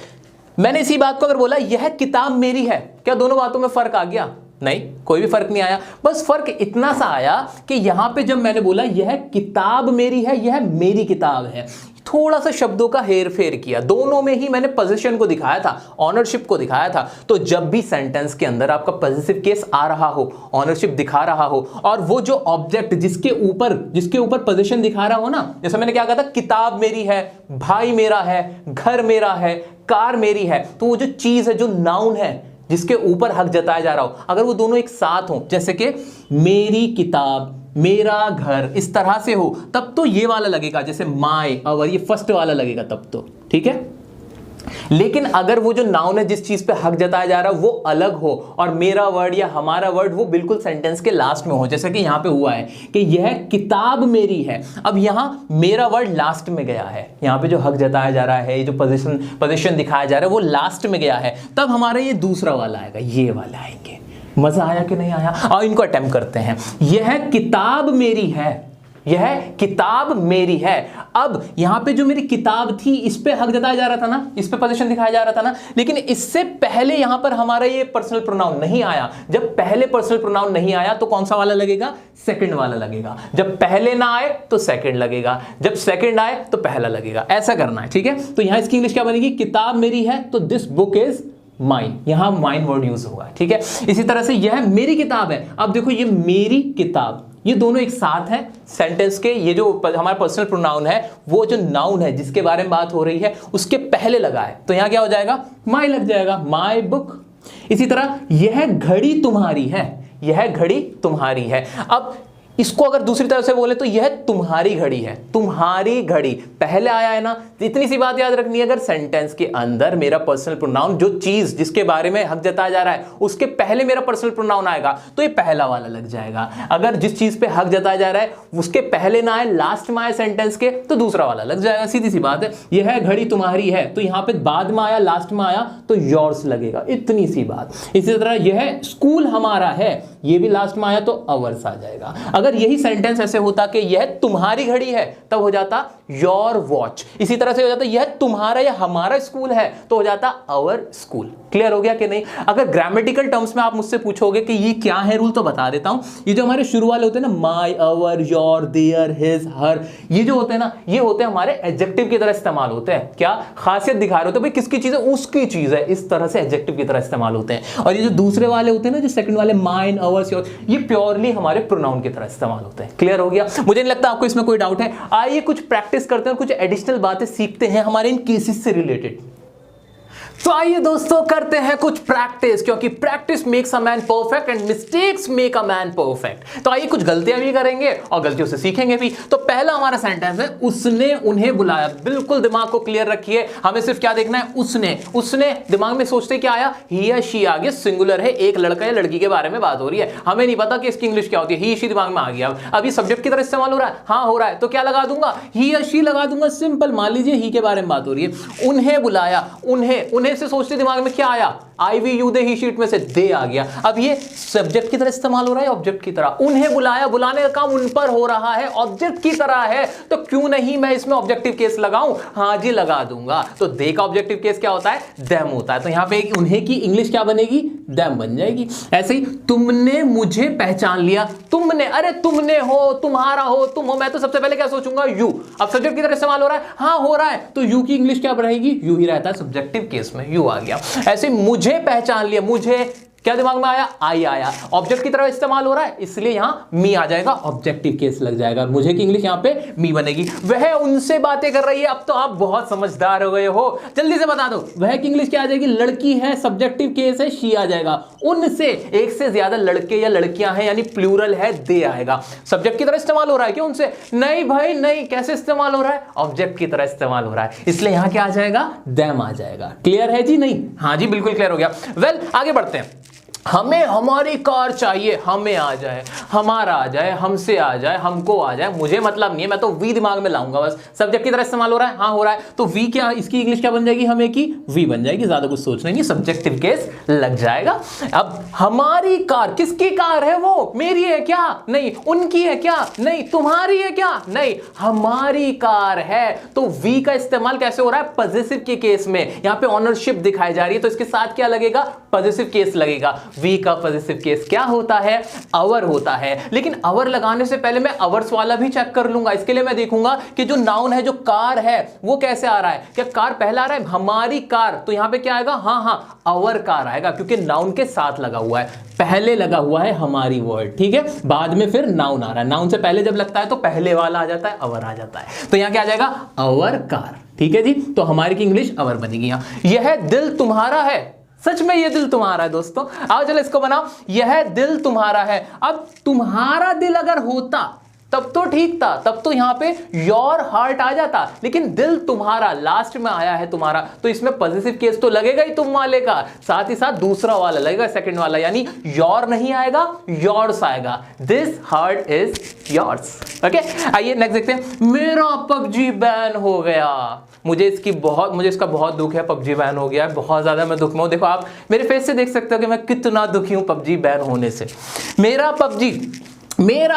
मैंने इसी बात को अगर बोला यह किताब मेरी है, क्या दोनों बातों में फर्क आ गया? नहीं, कोई भी फर्क नहीं आया। बस फर्क इतना सा आया कि यहां पे जब मैंने बोला यह किताब मेरी है, यह मेरी किताब है, थोड़ा सा शब्दों का हेर फेर किया। दोनों में ही मैंने पोजीशन को दिखाया था, ऑनरशिप को दिखाया था। तो जब भी सेंटेंस के अंदर आपका पॉजिटिव केस आ रहा हो, ऑनरशिप दिखा रहा हो, और वो जो ऑब्जेक्ट जिसके ऊपर पोजीशन दिखा रहा हो ना, जैसे मैंने क्या कहा था, किताब मेरी है, भाई मेरा है, घर मेरा है, कार मेरी है, तो वो जो चीज है, जो नाउन है, जिसके ऊपर हक जताया जा रहा हो, अगर वो दोनों एक साथ हो, जैसे कि मेरी किताब, मेरा घर, इस तरह से हो, तब तो ये वाला लगेगा, जैसे माय, अवर, ये फर्स्ट वाला लगेगा तब तो, ठीक है। लेकिन अगर वो जो नाउन है, जिस चीज पे हक जताया जा रहा है, वो अलग हो, और मेरा वर्ड या हमारा वर्ड वो बिल्कुल सेंटेंस के लास्ट में हो, जैसे कि यहां पे हुआ है कि यह किताब मेरी है। अब यहां मेरा वर्ड लास्ट में गया है, यहां पे जो हक जताया जा रहा है, ये जो पोजीशन दिखाया जा रहा है, वो लास्ट में गया है, तब हमारा ये दूसरा वाला आएगा, ये वाला आएंगे। मजा आया कि नहीं आया? और इनको अटेम्प्ट करते हैं। यह किताब मेरी है, यह किताब मेरी है। अब यहां पे जो मेरी किताब थी, इस पे हक जताया जा रहा था ना, इस पे पोजीशन दिखाया जा रहा था ना, लेकिन इससे पहले यहां पर हमारा ये पर्सनल प्रोनाउन नहीं आया। जब पहले पर्सनल प्रोनाउन नहीं आया तो कौन सा वाला लगेगा? सेकंड वाला लगेगा। जब पहले ना आए तो सेकंड लगेगा, जब सेकंड आए तो पहला लगेगा। ऐसा करना है, ठीक है। तो यहां इसकी इंग्लिश क्या बनेगी? किताब मेरी है तो दिस बुक इज माइन, यहां माइन वर्ड यूज हुआ है, ठीक है। इसी तरह से यह मेरी किताब है। अब देखो ये मेरी किताब, ये दोनों एक साथ हैं सेंटेंस के। ये जो हमारा पर्सनल प्रोनाउन है, वो जो नाउन है जिसके बारे में बात हो रही है, उसके पहले लगा है, तो यहां क्या हो जाएगा? माय लग जाएगा, माय बुक। इसी तरह यह घड़ी तुम्हारी है, यह घड़ी तुम्हारी है। अब इसको अगर दूसरी तरह से बोले तो यह तुम्हारी घड़ी है, तुम्हारी घड़ी पहले आया है ना। इतनी सी बात याद रखनी है, अगर सेंटेंस के अंदर मेरा पर्सनल प्रोनाउन, जो चीज जिसके बारे में हक जताया जा रहा है, उसके पहले मेरा पर्सनल प्रोनाउन आएगा तो ये पहला वाला लग जाएगा। अगर जिस चीज पे हक जताया जा रहा है उसके पहले ना आए, लास्ट में आए सेंटेंस के, तो दूसरा वाला लग जाएगा। सीधी सी बात है। यह घड़ी तुम्हारी है, तो यहां पे बाद में आया, लास्ट में आया तो योर्स लगेगा, इतनी सी बात। इसी तरह यह स्कूल हमारा है, ये भी लास्ट में आया तो अवर्स आ जाएगा। अगर यही सेंटेंस ऐसे होता कि यह तुम्हारी घड़ी है, तब हो जाता योर वॉच। इसी तरह से हो जाता यह तुम्हारा या हमारा स्कूल है, तो हो जाता आवर स्कूल। क्लियर हो गया कि नहीं? अगर ग्रामेटिकल टर्म्स में आप मुझसे पूछोगे कि ये क्या है रूल, तो बता देता हूं। ये जो हमारे शुरू वाले होते हैं ना, my, our, your, their, his, her, ये जो होते हैं ना, ये होते हैं हमारे एडजेक्टिव की तरह इस्तेमाल होते हैं। क्या खासियत दिखा रहे होते हैं भाई, किसकी चीज है? उसकी चीज है, इस तरह से एडजेक्टिव की तरह इस्तेमाल होते हैं। और ये जो दूसरे वाले होते हैं ना, जो सेकंड वाले, माइन, आवर्स, योर, ये प्योरली हमारे प्रोनाउन की तरह इस्तेमाल होते हैं। क्लियर हो गया? मुझे नहीं लगता आपको इसमें कोई डाउट है। आइए कुछ प्रैक्टिस करते हैं और कुछ एडिशनल बातें सीखते हैं हमारे इन केसेस से रिलेटेड। तो आइए दोस्तों करते हैं कुछ प्रैक्टिस, क्योंकि practice makes a man perfect and mistakes make a man perfect. तो आइए कुछ गलतियां भी करेंगे और गलतियों से सीखेंगे भी। तो पहला हमारा सेंटेंस है उसने उन्हें बुलाया। बिल्कुल दिमाग को क्लियर रखिए, हमें सिर्फ क्या देखना है, उसने दिमाग में सोचते क्या आया, ही या शी आ गया, सिंगुलर है, एक लड़का या लड़की के बारे में बात हो रही है, हमें नहीं पता कि इसकी इंग्लिश क्या होती है, ही शी दिमाग में आ गया। अभी सब्जेक्ट की तरह इस्तेमाल हो रहा है, हाँ हो रहा है, तो क्या लगा दूंगा, ही या शी लगा दूंगा, सिंपल। मान लीजिए ही के बारे में बात हो रही है, उन्हें बुलाया, उन्हें से सोचते दिमाग में क्या आया, I we you they, he she it में से दे आ गया। अब ये सब्जेक्ट की तरह इस्तेमाल हो रहा है, ऑब्जेक्ट की तरह। उन्हें बुलाया, बुलाने का काम उन पर हो रहा है, ऑब्जेक्ट की तरह है, तो क्यों नहीं मैं इसमें ऑब्जेक्टिव केस लगाऊं, हाँ जी लगा दूंगा। तो दे का ऑब्जेक्टिव केस क्या होता है, देम होता है। तो यहां पे उन्हें की इंग्लिश क्या बनेगी, देम बन जाएगी। ऐसे ही तुमने मुझे पहचान लिया, तुमने, अरे तुमने हो, तुम्हारा हो, तुम हो, मैं तो सबसे पहले क्या सोचूंगा, यू। अब सब्जेक्ट की तरह इस्तेमाल हो रहा है, हाँ हो रहा है, तो यू की इंग्लिश क्या रहेगी, यू ही रहता है, सब्जेक्टिव केस में यू आ गया। ऐसे मुझे पहचान लिया, मुझे क्या दिमाग में आया, आई आया, ऑब्जेक्ट की तरह इस्तेमाल हो रहा है, इसलिए यहां मी आ जाएगा, ऑब्जेक्टिव केस लग जाएगा, मुझे की इंग्लिश यहां पे मी बनेगी। वह उनसे बातें कर रही है, अब तो आप बहुत समझदार हो गए हो, जल्दी से बता दो, वह की इंग्लिश क्या आ जाएगी, लड़की है, सब्जेक्टिव केस है, शी आ जाएगा। उनसे, एक से ज्यादा लड़के या लड़कियां हैं यानी प्लूरल है, दे आएगा। सब्जेक्ट की तरह इस्तेमाल हो रहा है, क्यों उनसे, नहीं भाई नहीं, कैसे इस्तेमाल हो रहा है, ऑब्जेक्ट की तरह इस्तेमाल हो रहा है, इसलिए यहां क्या आ जाएगा, देम आ जाएगा। क्लियर है जी, नहीं, हाँ जी बिल्कुल क्लियर हो गया। वेल आगे बढ़ते हैं। हमें हमारी कार चाहिए, हमें आ जाए, हमारा आ जाए, हमसे आ जाए, हमको आ जाए, मुझे मतलब नहीं है, मैं तो वी दिमाग में लाऊंगा बस। सब्जेक्ट की तरह इस्तेमाल हो रहा है, हाँ हो रहा है, तो वी क्या, इसकी इंग्लिश क्या बन जाएगी, हमें की वी बन जाएगी, ज्यादा कुछ सोचना नहीं, सब्जेक्टिव केस लग जाएगा। अब हमारी कार, किसकी कार है वो, मेरी है क्या, नहीं, उनकी है क्या, नहीं, तुम्हारी है क्या, नहीं, हमारी कार है। तो वी का इस्तेमाल कैसे हो रहा है, पॉजिटिव के केस में, यहां पे ऑनरशिप दिखाई जा रही है, तो इसके साथ क्या लगेगा, पॉजिटिव केस लगेगा। वी का पॉजिटिव केस क्या होता है, अवर होता है। लेकिन अवर लगाने से पहले मैं अवर्स वाला भी चेक कर लूंगा। इसके लिए मैं देखूंगा कि जो नाउन है, जो कार है, वो कैसे आ रहा है, क्या कार पहला आ रहा है, हमारी कार, तो यहां पे क्या आएगा, हाँ अवर कार आएगा, क्योंकि नाउन के साथ लगा हुआ है, पहले लगा हुआ है हमारी वर्ड, ठीक है, बाद में फिर नाउन आ रहा है। नाउन से पहले जब लगता है तो पहले वाला आ जाता है, अवर आ जाता है, तो यहां क्या आ जाएगा, अवर कार, ठीक है जी। तो हमारी की इंग्लिश अवर बनेगी। यहां यह दिल तुम्हारा है, सच में ये दिल तुम्हारा है दोस्तों, आओ चलो इसको बनाओ, यह दिल तुम्हारा है। अब तुम्हारा दिल अगर होता तब तो ठीक था, तब तो यहां पे योर हार्ट आ जाता, लेकिन दिल तुम्हारा लास्ट में आया है तुम्हारा, तो इसमें पॉजिटिव केस तो लगेगा ही तुम वाले का, साथ ही साथ दूसरा वाला लगेगा, सेकंड वाला, यानी योर नहीं आएगा, योर्स आएगा, this heart is yours. Okay, आइए नेक्स्ट देखते हैं। मेरा पबजी बैन हो गया, मुझे इसका बहुत दुख है, पबजी बैन हो गया है, बहुत ज्यादा मैं दुख में हूं। देखो आप मेरे फेस से देख सकते हो कि मैं कितना दुखी हूं पबजी बैन होने से। मेरा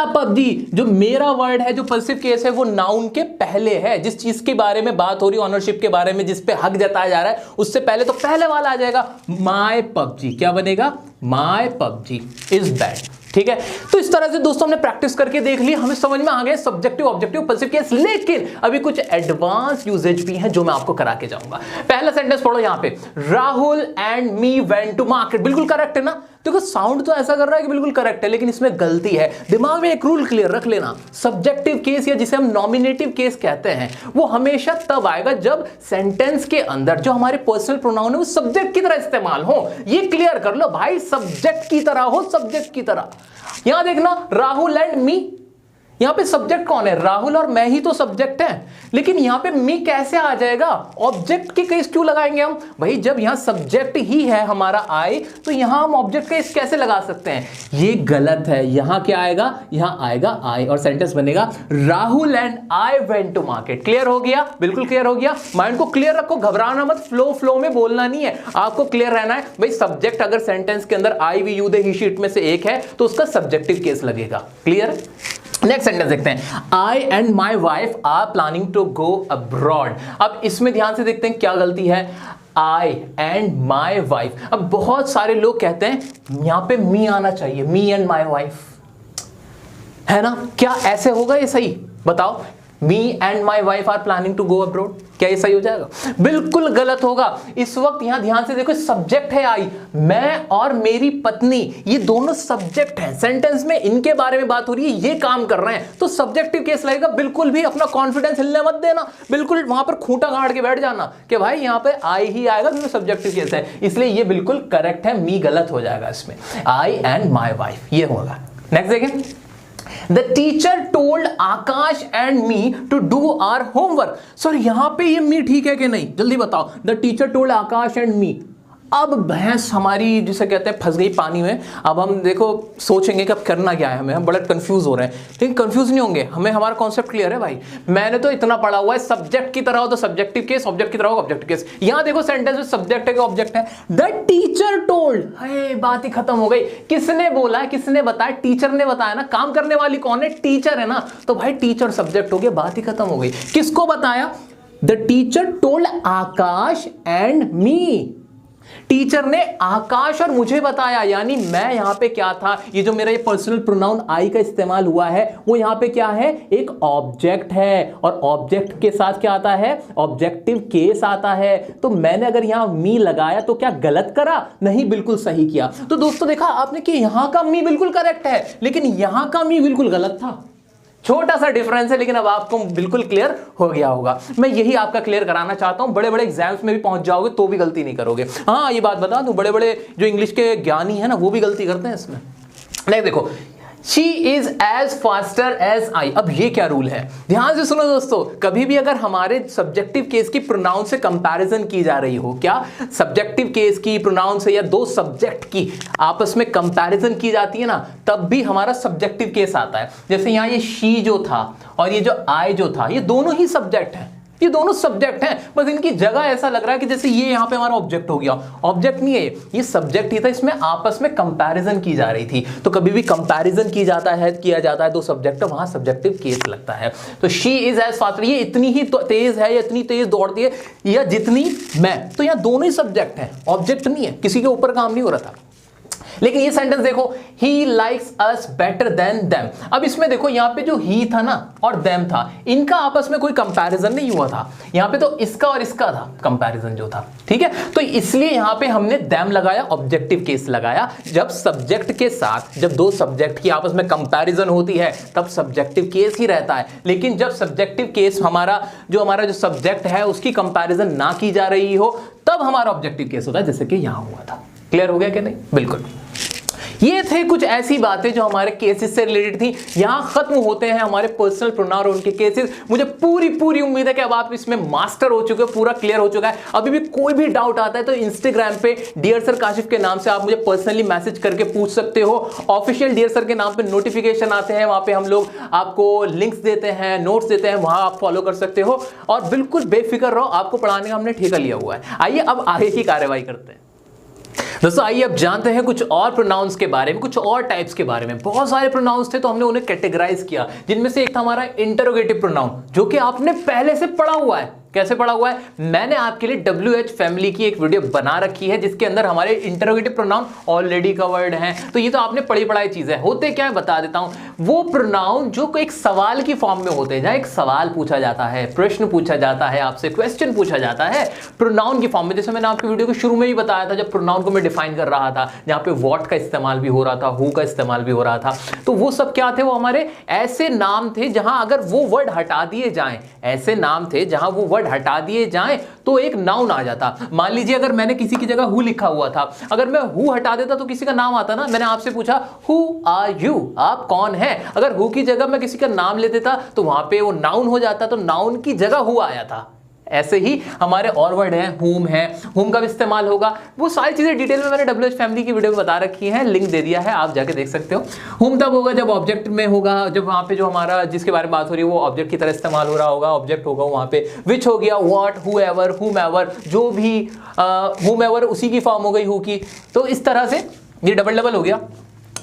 पबजी, जो मेरा वर्ड है, जो पॉजिटिव केस है, वो नाउन के पहले है, जिस चीज के बारे में बात हो रही है, ऑनरशिप के बारे में, जिस पे हक जताया जा रहा है, उससे पहले तो पहले वाला आ जाएगा, माय पबजी। क्या बनेगा, माय पबजी इज बैड, ठीक है। तो इस तरह से दोस्तों हमने प्रैक्टिस करके देख ली, हमें समझ में आ गया सब्जेक्टिव, ऑब्जेक्टिव, पॉजिटिव केस। लेकिन अभी कुछ एडवांस यूजेज भी हैं जो मैं आपको करा के जाऊंगा। पहला सेंटेंस पढ़ो यहां पे, Rahul and me went to market. बिल्कुल करेक्ट है ना, देखो साउंड तो ऐसा कर रहा है कि बिल्कुल करेक्ट है, लेकिन इसमें गलती है। दिमाग में एक रूल क्लियर रख लेना, सब्जेक्टिव केस या जिसे हम नॉमिनेटिव केस कहते हैं, वो हमेशा तब आएगा जब सेंटेंस के अंदर जो हमारे पर्सनल प्रोनाउन है वो सब्जेक्ट की तरह इस्तेमाल हो। ये क्लियर कर लो भाई, सब्जेक्ट की तरह हो, सब्जेक्ट की तरह। यहां देखना, राहुल एंड मी, यहां पे सब्जेक्ट कौन है, राहुल और मैं ही तो सब्जेक्ट है, लेकिन यहां पे मी कैसे आ जाएगा, ऑब्जेक्ट की केस क्यों लगाएंगे हम भाई, जब यहां सब्जेक्ट ही है हमारा आई, तो यहां हम ऑब्जेक्ट केस कैसे लगा सकते हैं, ये गलत है। यहां क्या आएगा, यहां आएगा आई और सेंटेंस बनेगा Rahul and I went to market. Clear हो गया, बिल्कुल क्लियर हो गया। माइंड को क्लियर रखो, घबराना मत, फ्लो में बोलना नहीं है, आपको क्लियर रहना है भाई। सब्जेक्ट अगर सेंटेंस के अंदर I we you they he she it में से एक है तो उसका सब्जेक्टिव केस लगेगा। क्लियर। नेक्स्ट सेंटेंस देखते हैं, I and my wife are planning to go abroad. अब इसमें ध्यान से देखते हैं क्या गलती है, आई एंड माई वाइफ। अब बहुत सारे लोग कहते हैं यहां पे मी आना चाहिए, मी एंड माई वाइफ, है ना, क्या ऐसे होगा ये सही, बताओ। Me and my wife are planning to go abroad. क्या ये सही हो जाएगा? बिल्कुल गलत होगा। इस वक्त यहां ध्यान से देखो, सब्जेक्ट है आई, मैं और मेरी पत्नी, ये दोनों सब्जेक्ट हैं। सेंटेंस में इनके बारे में बात हो रही है, ये काम कर रहे हैं, तो सब्जेक्टिव केस लगेगा। बिल्कुल भी अपना कॉन्फिडेंस हिलने मत देना, बिल्कुल वहां पर खूंटा गाड़ के बैठ जाना कि भाई यहां पे आई ही आएगा क्योंकि सब्जेक्टिव केस है, इसलिए ये बिल्कुल करेक्ट है। मी गलत हो जाएगा इसमें, आई एंड माई वाइफ ये होगा। नेक्स्ट देखें, The teacher told Akash and me to do our homework। Sir यहां पे ये मी ठीक है कि नहीं, जल्दी बताओ। The teacher told Akash and me। अब भैंस हमारी जिसे कहते हैं फंस गई पानी में। अब हम देखो सोचेंगे कि अब करना क्या है, हम बड़ा कंफ्यूज हो रहे हैं, लेकिन कंफ्यूज नहीं होंगे, हमें हमारा कॉन्सेप्ट क्लियर है भाई। मैंने तो इतना पढ़ा हुआ है, सब्जेक्ट की तरह हो तो सब्जेक्टिव केस, ऑब्जेक्ट की तरह हो ऑब्जेक्टिव केस। यहां देखो सेंटेंस में सब्जेक्ट है कि ऑब्जेक्ट है। द टीचर टोल्ड, बात ही खत्म हो गई। किसने बोला है, किसने बताया? टीचर ने बताया ना। काम करने वाली कौन है? टीचर है ना, तो भाई टीचर सब्जेक्ट हो गया, बात ही खत्म हो गई। किसको बताया? The teacher told Akash and me. Teacher ने आकाश और मुझे बताया, यानी मैं यहां पे क्या था, ये जो मेरा ये पर्सनल प्रोनाउन आई का इस्तेमाल हुआ है वो यहां पे क्या है? एक ऑब्जेक्ट है, और ऑब्जेक्ट के साथ क्या आता है? ऑब्जेक्टिव केस आता है। तो मैंने अगर यहां मी लगाया तो क्या गलत करा? नहीं, बिल्कुल सही किया। तो दोस्तों देखा आपने कि यहां का मी बिल्कुल करेक्ट है, लेकिन यहां का मी बिल्कुल गलत था। छोटा सा डिफरेंस है, लेकिन अब आपको बिल्कुल क्लियर हो गया होगा। मैं यही आपका क्लियर कराना चाहता हूं, बड़े बड़े एग्जाम्स में भी पहुंच जाओगे तो भी गलती नहीं करोगे। हाँ ये बात बता दूं, बड़े बड़े जो इंग्लिश के ज्ञानी है ना वो भी गलती करते हैं इसमें। नहीं देखो, She is as faster as I। अब ये क्या रूल है, ध्यान से सुनो दोस्तों। कभी भी अगर हमारे सब्जेक्टिव केस की प्रोनाउन से कंपैरिजन की जा रही हो, क्या सब्जेक्टिव केस की प्रोनाउन से या दो सब्जेक्ट की आपस में कंपैरिजन की जाती है ना, तब भी हमारा सब्जेक्टिव केस आता है। जैसे यहाँ ये शी जो था और ये जो आई जो था, ये दोनों ही सब्जेक्ट हैं, ये दोनों सब्जेक्ट हैं, बस इनकी जगह ऐसा लग रहा है कि जैसे ये यहाँ पे हमारा ऑब्जेक्ट हो गया। ऑब्जेक्ट नहीं है ये सब्जेक्ट ही था, इसमें आपस में कंपैरिजन की जा रही थी। तो कभी भी कंपैरिजन किया जाता है दो सब्जेक्ट, वहां सब्जेक्टिव केस लगता है। तो शी इज एज फास्टर, ये इतनी ही तेज है या इतनी तेज दौड़ती है या जितनी मैं, तो यहाँ दोनों ही सब्जेक्ट हैं, ऑब्जेक्ट नहीं है, किसी के ऊपर काम नहीं हो रहा था। लेकिन ये सेंटेंस देखो, he likes us better than them. अब इसमें देखो यहाँ पे जो ही था ना और देम था, इनका आपस में कोई कंपैरिजन नहीं हुआ था। यहाँ पे तो इसका और इसका था कंपैरिजन जो था, ठीक है। तो इसलिए यहाँ पे हमने देम लगाया, ऑब्जेक्टिव केस लगाया। जब सब्जेक्ट के साथ, जब दो सब्जेक्ट की आपस में कंपैरिजन होती है तब सब्जेक्टिव केस ही रहता है। लेकिन जब सब्जेक्टिव केस हमारा जो सब्जेक्ट है उसकी कंपैरिजन ना की जा रही हो, तब हमारा ऑब्जेक्टिव केस होता है, जैसे कि यहां हुआ था। क्लियर हो गया कि नहीं? बिल्कुल। ये थे कुछ ऐसी बातें जो हमारे केसेस से रिलेटेड थी। यहां खत्म होते हैं हमारे पर्सनल प्रोनाउन और उनके केसेस। मुझे पूरी उम्मीद है कि अब आप इसमें मास्टर हो चुके हो, पूरा क्लियर हो चुका है। अभी भी कोई भी डाउट आता है तो इंस्टाग्राम पे डियर सर काशिफ के नाम से आप मुझे पर्सनली मैसेज करके पूछ सकते हो। ऑफिशियल डियर सर के नाम पे नोटिफिकेशन आते हैं, वहां पे हम लोग आपको लिंक्स देते हैं, नोट्स देते हैं, वहां आप फॉलो कर सकते हो। और बिल्कुल बेफिक्र रहो, आपको पढ़ाने का हमने ठेका लिया हुआ है। आइए अब आगे की कार्यवाही करते हैं। दोस्तों आइए अब जानते हैं कुछ और प्रोनाउंस के बारे में, कुछ और टाइप्स के बारे में। बहुत सारे प्रोनाउंस थे तो हमने उन्हें कैटेगराइज किया, जिनमें से एक था हमारा इंटरोगेटिव प्रोनाउन, जो कि आपने पहले से पढ़ा हुआ है। कैसे पढ़ा हुआ है? मैंने आपके लिए WH फैमिली की एक वीडियो बना रखी है जिसके अंदर हमारे इंटरोगेटिव प्रोनाउन ऑलरेडी कवर्ड हैं। तो ये तो आपने पढ़ी पढ़ाई चीज है। होते क्या है बता देता हूं। वो प्रोनाउन जो एक सवाल की फॉर्म में होते हैं, जहां एक सवाल पूछा जाता है, प्रश्न पूछा जाता है, आपसे क्वेश्चन पूछा जाता है प्रोनाउन की फॉर्म में। जैसे मैंने आपकी वीडियो के शुरू में ही बताया था, जब प्रोनाउन को मैं डिफाइन कर रहा था, जहां पे व्हाट का इस्तेमाल भी हो रहा था, हु का इस्तेमाल भी हो रहा था। तो वो सब क्या थे? वो हमारे ऐसे नाम थे जहां अगर वो वर्ड हटा दिए जाएं, ऐसे नाम थे जहां वो वर्ड हटा दिए जाएं तो एक नाउन आ जाता। मान लीजिए अगर मैंने किसी की जगह हु लिखा हुआ था, अगर मैं हु हटा देता तो किसी का नाम आता ना। मैंने आपसे पूछा हु आर यू, आप कौन हैं? अगर हु की जगह मैं किसी का नाम ले देता तो वहां पे वो नाउन हो जाता, तो नाउन की जगह हु आया था। ऐसे ही हमारे और वर्ड हैं, हुम है, हुम का भी इस्तेमाल होगा। वो सारी चीजें डिटेल में मैंने WH फैमिली की वीडियो में बता रखी है, लिंक दे दिया है, आप जाके देख सकते हो। हुम तब होगा जब ऑब्जेक्ट में होगा, जब वहां पे जो हमारा जिसके बारे में बात हो रही है वो ऑब्जेक्ट की तरह इस्तेमाल हो रहा होगा, ऑब्जेक्ट होगा वहां पे। विच हो गया, व्हाट, हुएवर, हुमेवर, जो भी हुमेवर उसी की फॉर्म हो गई हु की। तो इस तरह से ये डबल हो गया।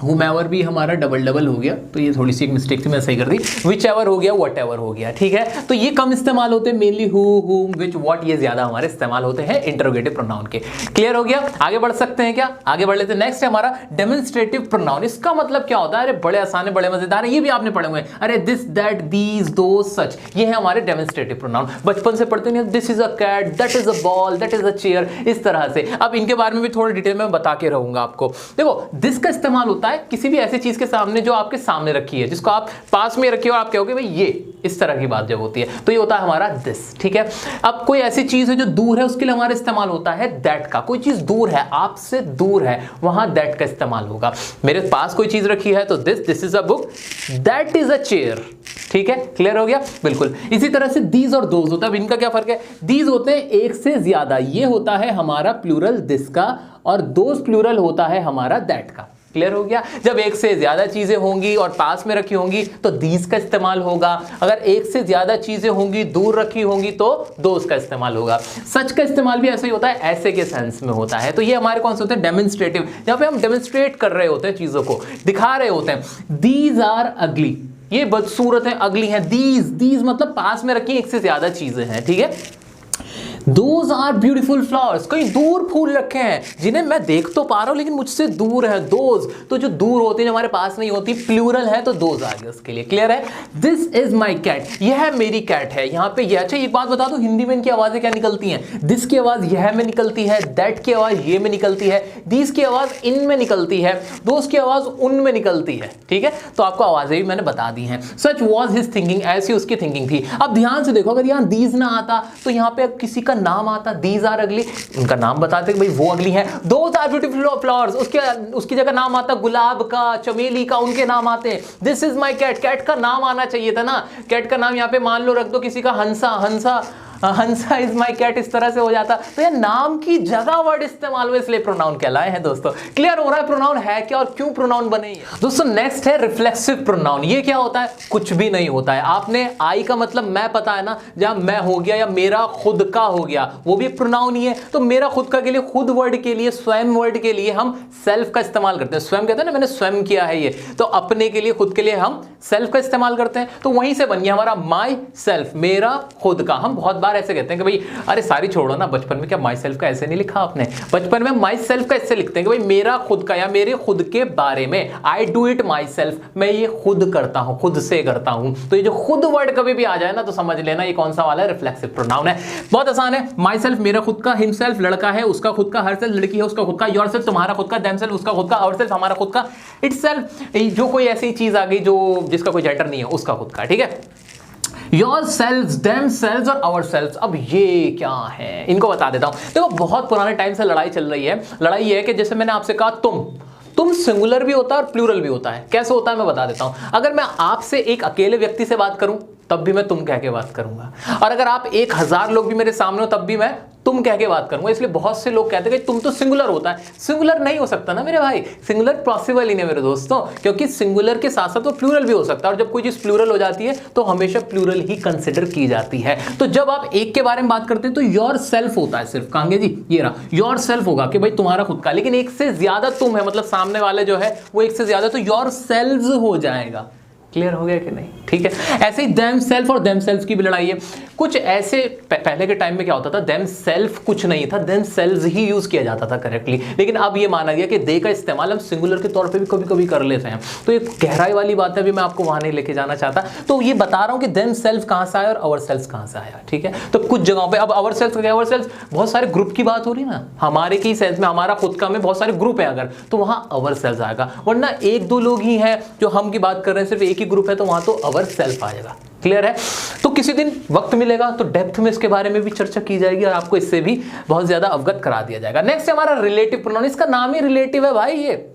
whomever भी हमारा डबल डबल हो गया, तो ये थोड़ी सी एक मिस्टेक थी, मैं सही कर दी। whichever हो गया, whatever हो गया, ठीक है। तो ये कम इस्तेमाल होते हैं, mainly who, whom, which, what, ये ज्यादा हमारे इस्तेमाल होते हैं इंटरोगेटिव प्रोनाउन के। क्लियर हो गया? आगे बढ़ सकते हैं क्या? आगे बढ़ लेते हैं। नेक्स्ट है हमारा डेमोन्स्ट्रेटिव प्रोनाउन। इसका मतलब क्या होता है? अरे बड़े आसान है, बड़े मजेदार है, ये भी आपने पढ़े हुए हैं। अरे दिस, दैट, दीज, दो, सच, ये है हमारे डेमोन्स्ट्रेटिव प्रोनाउन। बचपन से पढ़ते नहीं, this is a cat, that is a ball, that is a chair, इस तरह से। अब इनके बारे में भी थोड़ी डिटेल में बता के रहूंगा आपको। देखो, दिस का इस्तेमाल होता है किसी भी ऐसी चीज के सामने जो आपके सामने रखी है, जिसको आप पास में रखिए और आप कहोगे भाई ये, इस तरह की बात जब होती है तो ये होता है हमारा दिस, ठीक है। अब कोई ऐसी चीज है जो दूर है, उसके लिए हमारा इस्तेमाल होता है दैट का। कोई चीज दूर है, आपसे दूर है, वहां दैट का इस्तेमाल होगा। मेरे पास कोई चीज रखी है तो this is a book, that is a chair, ठीक है। क्लियर हो गया? बिल्कुल। इसी तरह से दीज और दोज होता है। अब इनका क्या फर्क है? दीज होते हैं एक से ज्यादा, ये होता है हमारा प्लूरल दिस का, और दोज प्लूरल होता है हमारा दैट का। क्लियर हो गया? जब एक से ज्यादा चीजें होंगी और पास में रखी होंगी तो दीज का इस्तेमाल होगा। अगर एक से ज्यादा चीजें होंगी, दूर रखी होंगी, तो दोज का इस्तेमाल होगा। सच का इस्तेमाल भी ऐसे ही होता है, ऐसे के सेंस में होता है। तो ये हमारे कौन से होते हैं? डेमोन्स्ट्रेटिव, जहां पे हम डेमोन्स्ट्रेट कर रहे होते हैं, चीजों को दिखा रहे होते हैं। दीज आर अगली, ये बदसूरत है, अगली है। दीज मतलब पास में रखी एक से ज्यादा चीजें हैं, ठीक है। Those are beautiful flowers, कहीं दूर फूल रखे हैं जिन्हें मैं देख तो पा रहा हूं लेकिन मुझसे दूर है। Those, तो जो दूर होती है, जो हमारे पास नहीं होती, प्लूरल है तो those आ गया उसके लिए। क्लियर है? This is my cat, यह मेरी कैट है। यहाँ पे यह, अच्छा एक बात बता दूं, हिंदी में इनकी आवाजें क्या निकलती हैं? दिस की आवाज यह में निकलती है, दैट की आवाज ये में निकलती है, दीज की आवाज इन में निकलती है, दोस की आवाज उन में निकलती है, ठीक है। तो आपको आवाजें भी मैंने बता दी हैं। Such was his thinking, ऐसी उसकी थिंकिंग थी। अब ध्यान से देखो, अगर यहाँ दीज ना आता तो यहाँ पे किसी का नाम आता, दीज आर अगली, उनका नाम बताते भाई वो अगली है। दोज आर ब्यूटीफुल फ्लावर्स, उसकी जगह नाम आता गुलाब का, चमेली का, उनके नाम आते हैं। This is my cat, cat का नाम आना चाहिए था ना। कैट का नाम यहाँ पे मान लो रख दो किसी का हंसा इज माई कैट, इस तरह से हो जाता। तो ये नाम की जगह वर्ड इस्तेमाल हुए, इसलिए प्रोनाउन कहलाए हैं दोस्तों। क्लियर हो रहा है प्रोनाउन है क्या और क्यों प्रोनाउन बने? दोस्तों नेक्स्ट है रिफ्लेक्सिव प्रोनाउन। ये क्या होता है? कुछ भी नहीं होता है। आपने आई का मतलब मैं पता है ना, जहां मैं हो गया या मेरा खुद का हो गया, वो भी प्रोनाउन ही है। तो मेरा खुद का के लिए, खुद वर्ड के लिए, स्वयं वर्ड के लिए हम सेल्फ का इस्तेमाल करते हैं। स्वयं कहते हैं ना, मैंने स्वयं किया है ये, तो अपने के लिए, खुद के लिए हम सेल्फ का इस्तेमाल करते हैं। तो वहीं से बन गया हमारा माई सेल्फ, मेरा खुद का। हम बहुत बार ऐसे कहते हैं कि भाई अरे सारी छोड़ो ना, बचपन में क्या माई सेल्फ का ऐसे नहीं लिखा आपने? बचपन में माई सेल्फ का ऐसे लिखते हैं कि भाई मेरा खुद का या मेरे खुद के बारे में, I do it my self, मैं ये खुद करता हूं, खुद से करता हूं। तो ये जो खुद वर्ड कभी भी आ जाए ना तो समझ लेना ये कौन सा वाला है? रिफ्लेक्सिव प्रोनाउन है। बहुत आसान है। माई सेल्फ मेरा खुद का, हिम सेल्फ लड़का है उसका खुद का, हर सेल्फ लड़की है उसका खुद का, योर सेल्फ तुम्हारा खुद का, देम सेल्फ उसका खुद का, आवर सेल्फ हमारा खुद का, इट सेल्फ जो कोई ऐसी चीज आ गई जो जिसका कोई जेंडर नहीं है उसका खुद का, ठीक है। Yourselves, themselves और ourselves। अब ये क्या है, इनको बता देता हूं। देखो बहुत पुराने टाइम से लड़ाई चल रही है। लड़ाई ये है कि जैसे मैंने आपसे कहा तुम सिंगुलर भी होता है और प्लूरल भी होता है। कैसे होता है मैं बता देता हूं। अगर मैं आपसे एक अकेले व्यक्ति से बात करूं तब भी मैं तुम कह के बात करूंगा, और अगर आप 1000 लोग भी मेरे सामने हो तब भी मैं तुम कह के बात करूंगा। इसलिए बहुत से लोग कहते हैं कि तुम तो सिंगुलर होता है। सिंगुलर नहीं हो सकता ना मेरे भाई, सिंगुलर पॉसिबल ही नहीं मेरे दोस्तों, क्योंकि सिंगुलर के साथ साथ वो प्लूरल भी हो सकता है, और जब कोई चीज प्लूरल हो जाती है तो हमेशा प्लूरल ही कंसिडर की जाती है। तो जब आप एक के बारे में बात करते हैं तो योर सेल्फ होता है सिर्फ, कहेंगे जी ये रहा योर सेल्फ होगा कि भाई तुम्हारा खुद का, लेकिन एक से ज्यादा तुम है, मतलब सामने वाले जो है वो एक से ज्यादा, तो योर सेल्व्स हो जाएगा। क्लियर हो गया कि नहीं? ठीक है। ऐसे ही देम सेल्फ और देम सेल्फ की भी लड़ाई है। कुछ ऐसे पहले के टाइम में क्या होता था, देम सेल्फ कुछ नहीं था, देम सेल्व्स ही यूज किया जाता था करेक्टली, लेकिन अब ये माना गया कि दे का इस्तेमाल हम सिंगुलर के तौर पे भी कभी कभी कर लेते हैं। तो ये गहराई वाली बात है, अभी मैं आपको वहां नहीं लेके जाना चाहता। तो ये बता रहा हूं कि देम सेल्फ कहां से आया और अवर सेल्फ कहां से आया, ठीक है। तो कुछ जगहों पे अब अवर सेल्फ बहुत सारे ग्रुप की बात हो रही है ना, हमारे की सेंस में, हमारा खुद का में बहुत सारे ग्रुप है अगर, तो वहां अवर सेल्फ आएगा। वरना 1-2 लोग ही हैं जो हम की बात कर रहे हैं, सिर्फ एक ही ग्रुप है, तो वहां तो अवर सेल्फ आएगा। क्लियर है? तो किसी दिन वक्त मिलेगा तो डेप्थ में इसके बारे में भी चर्चा की जाएगी और आपको इससे भी बहुत ज्यादा अवगत करा दिया जाएगा। नेक्स्ट है हमारा रिलेटिव प्रोनाउन। इसका नाम ही रिलेटिव है भाई, ये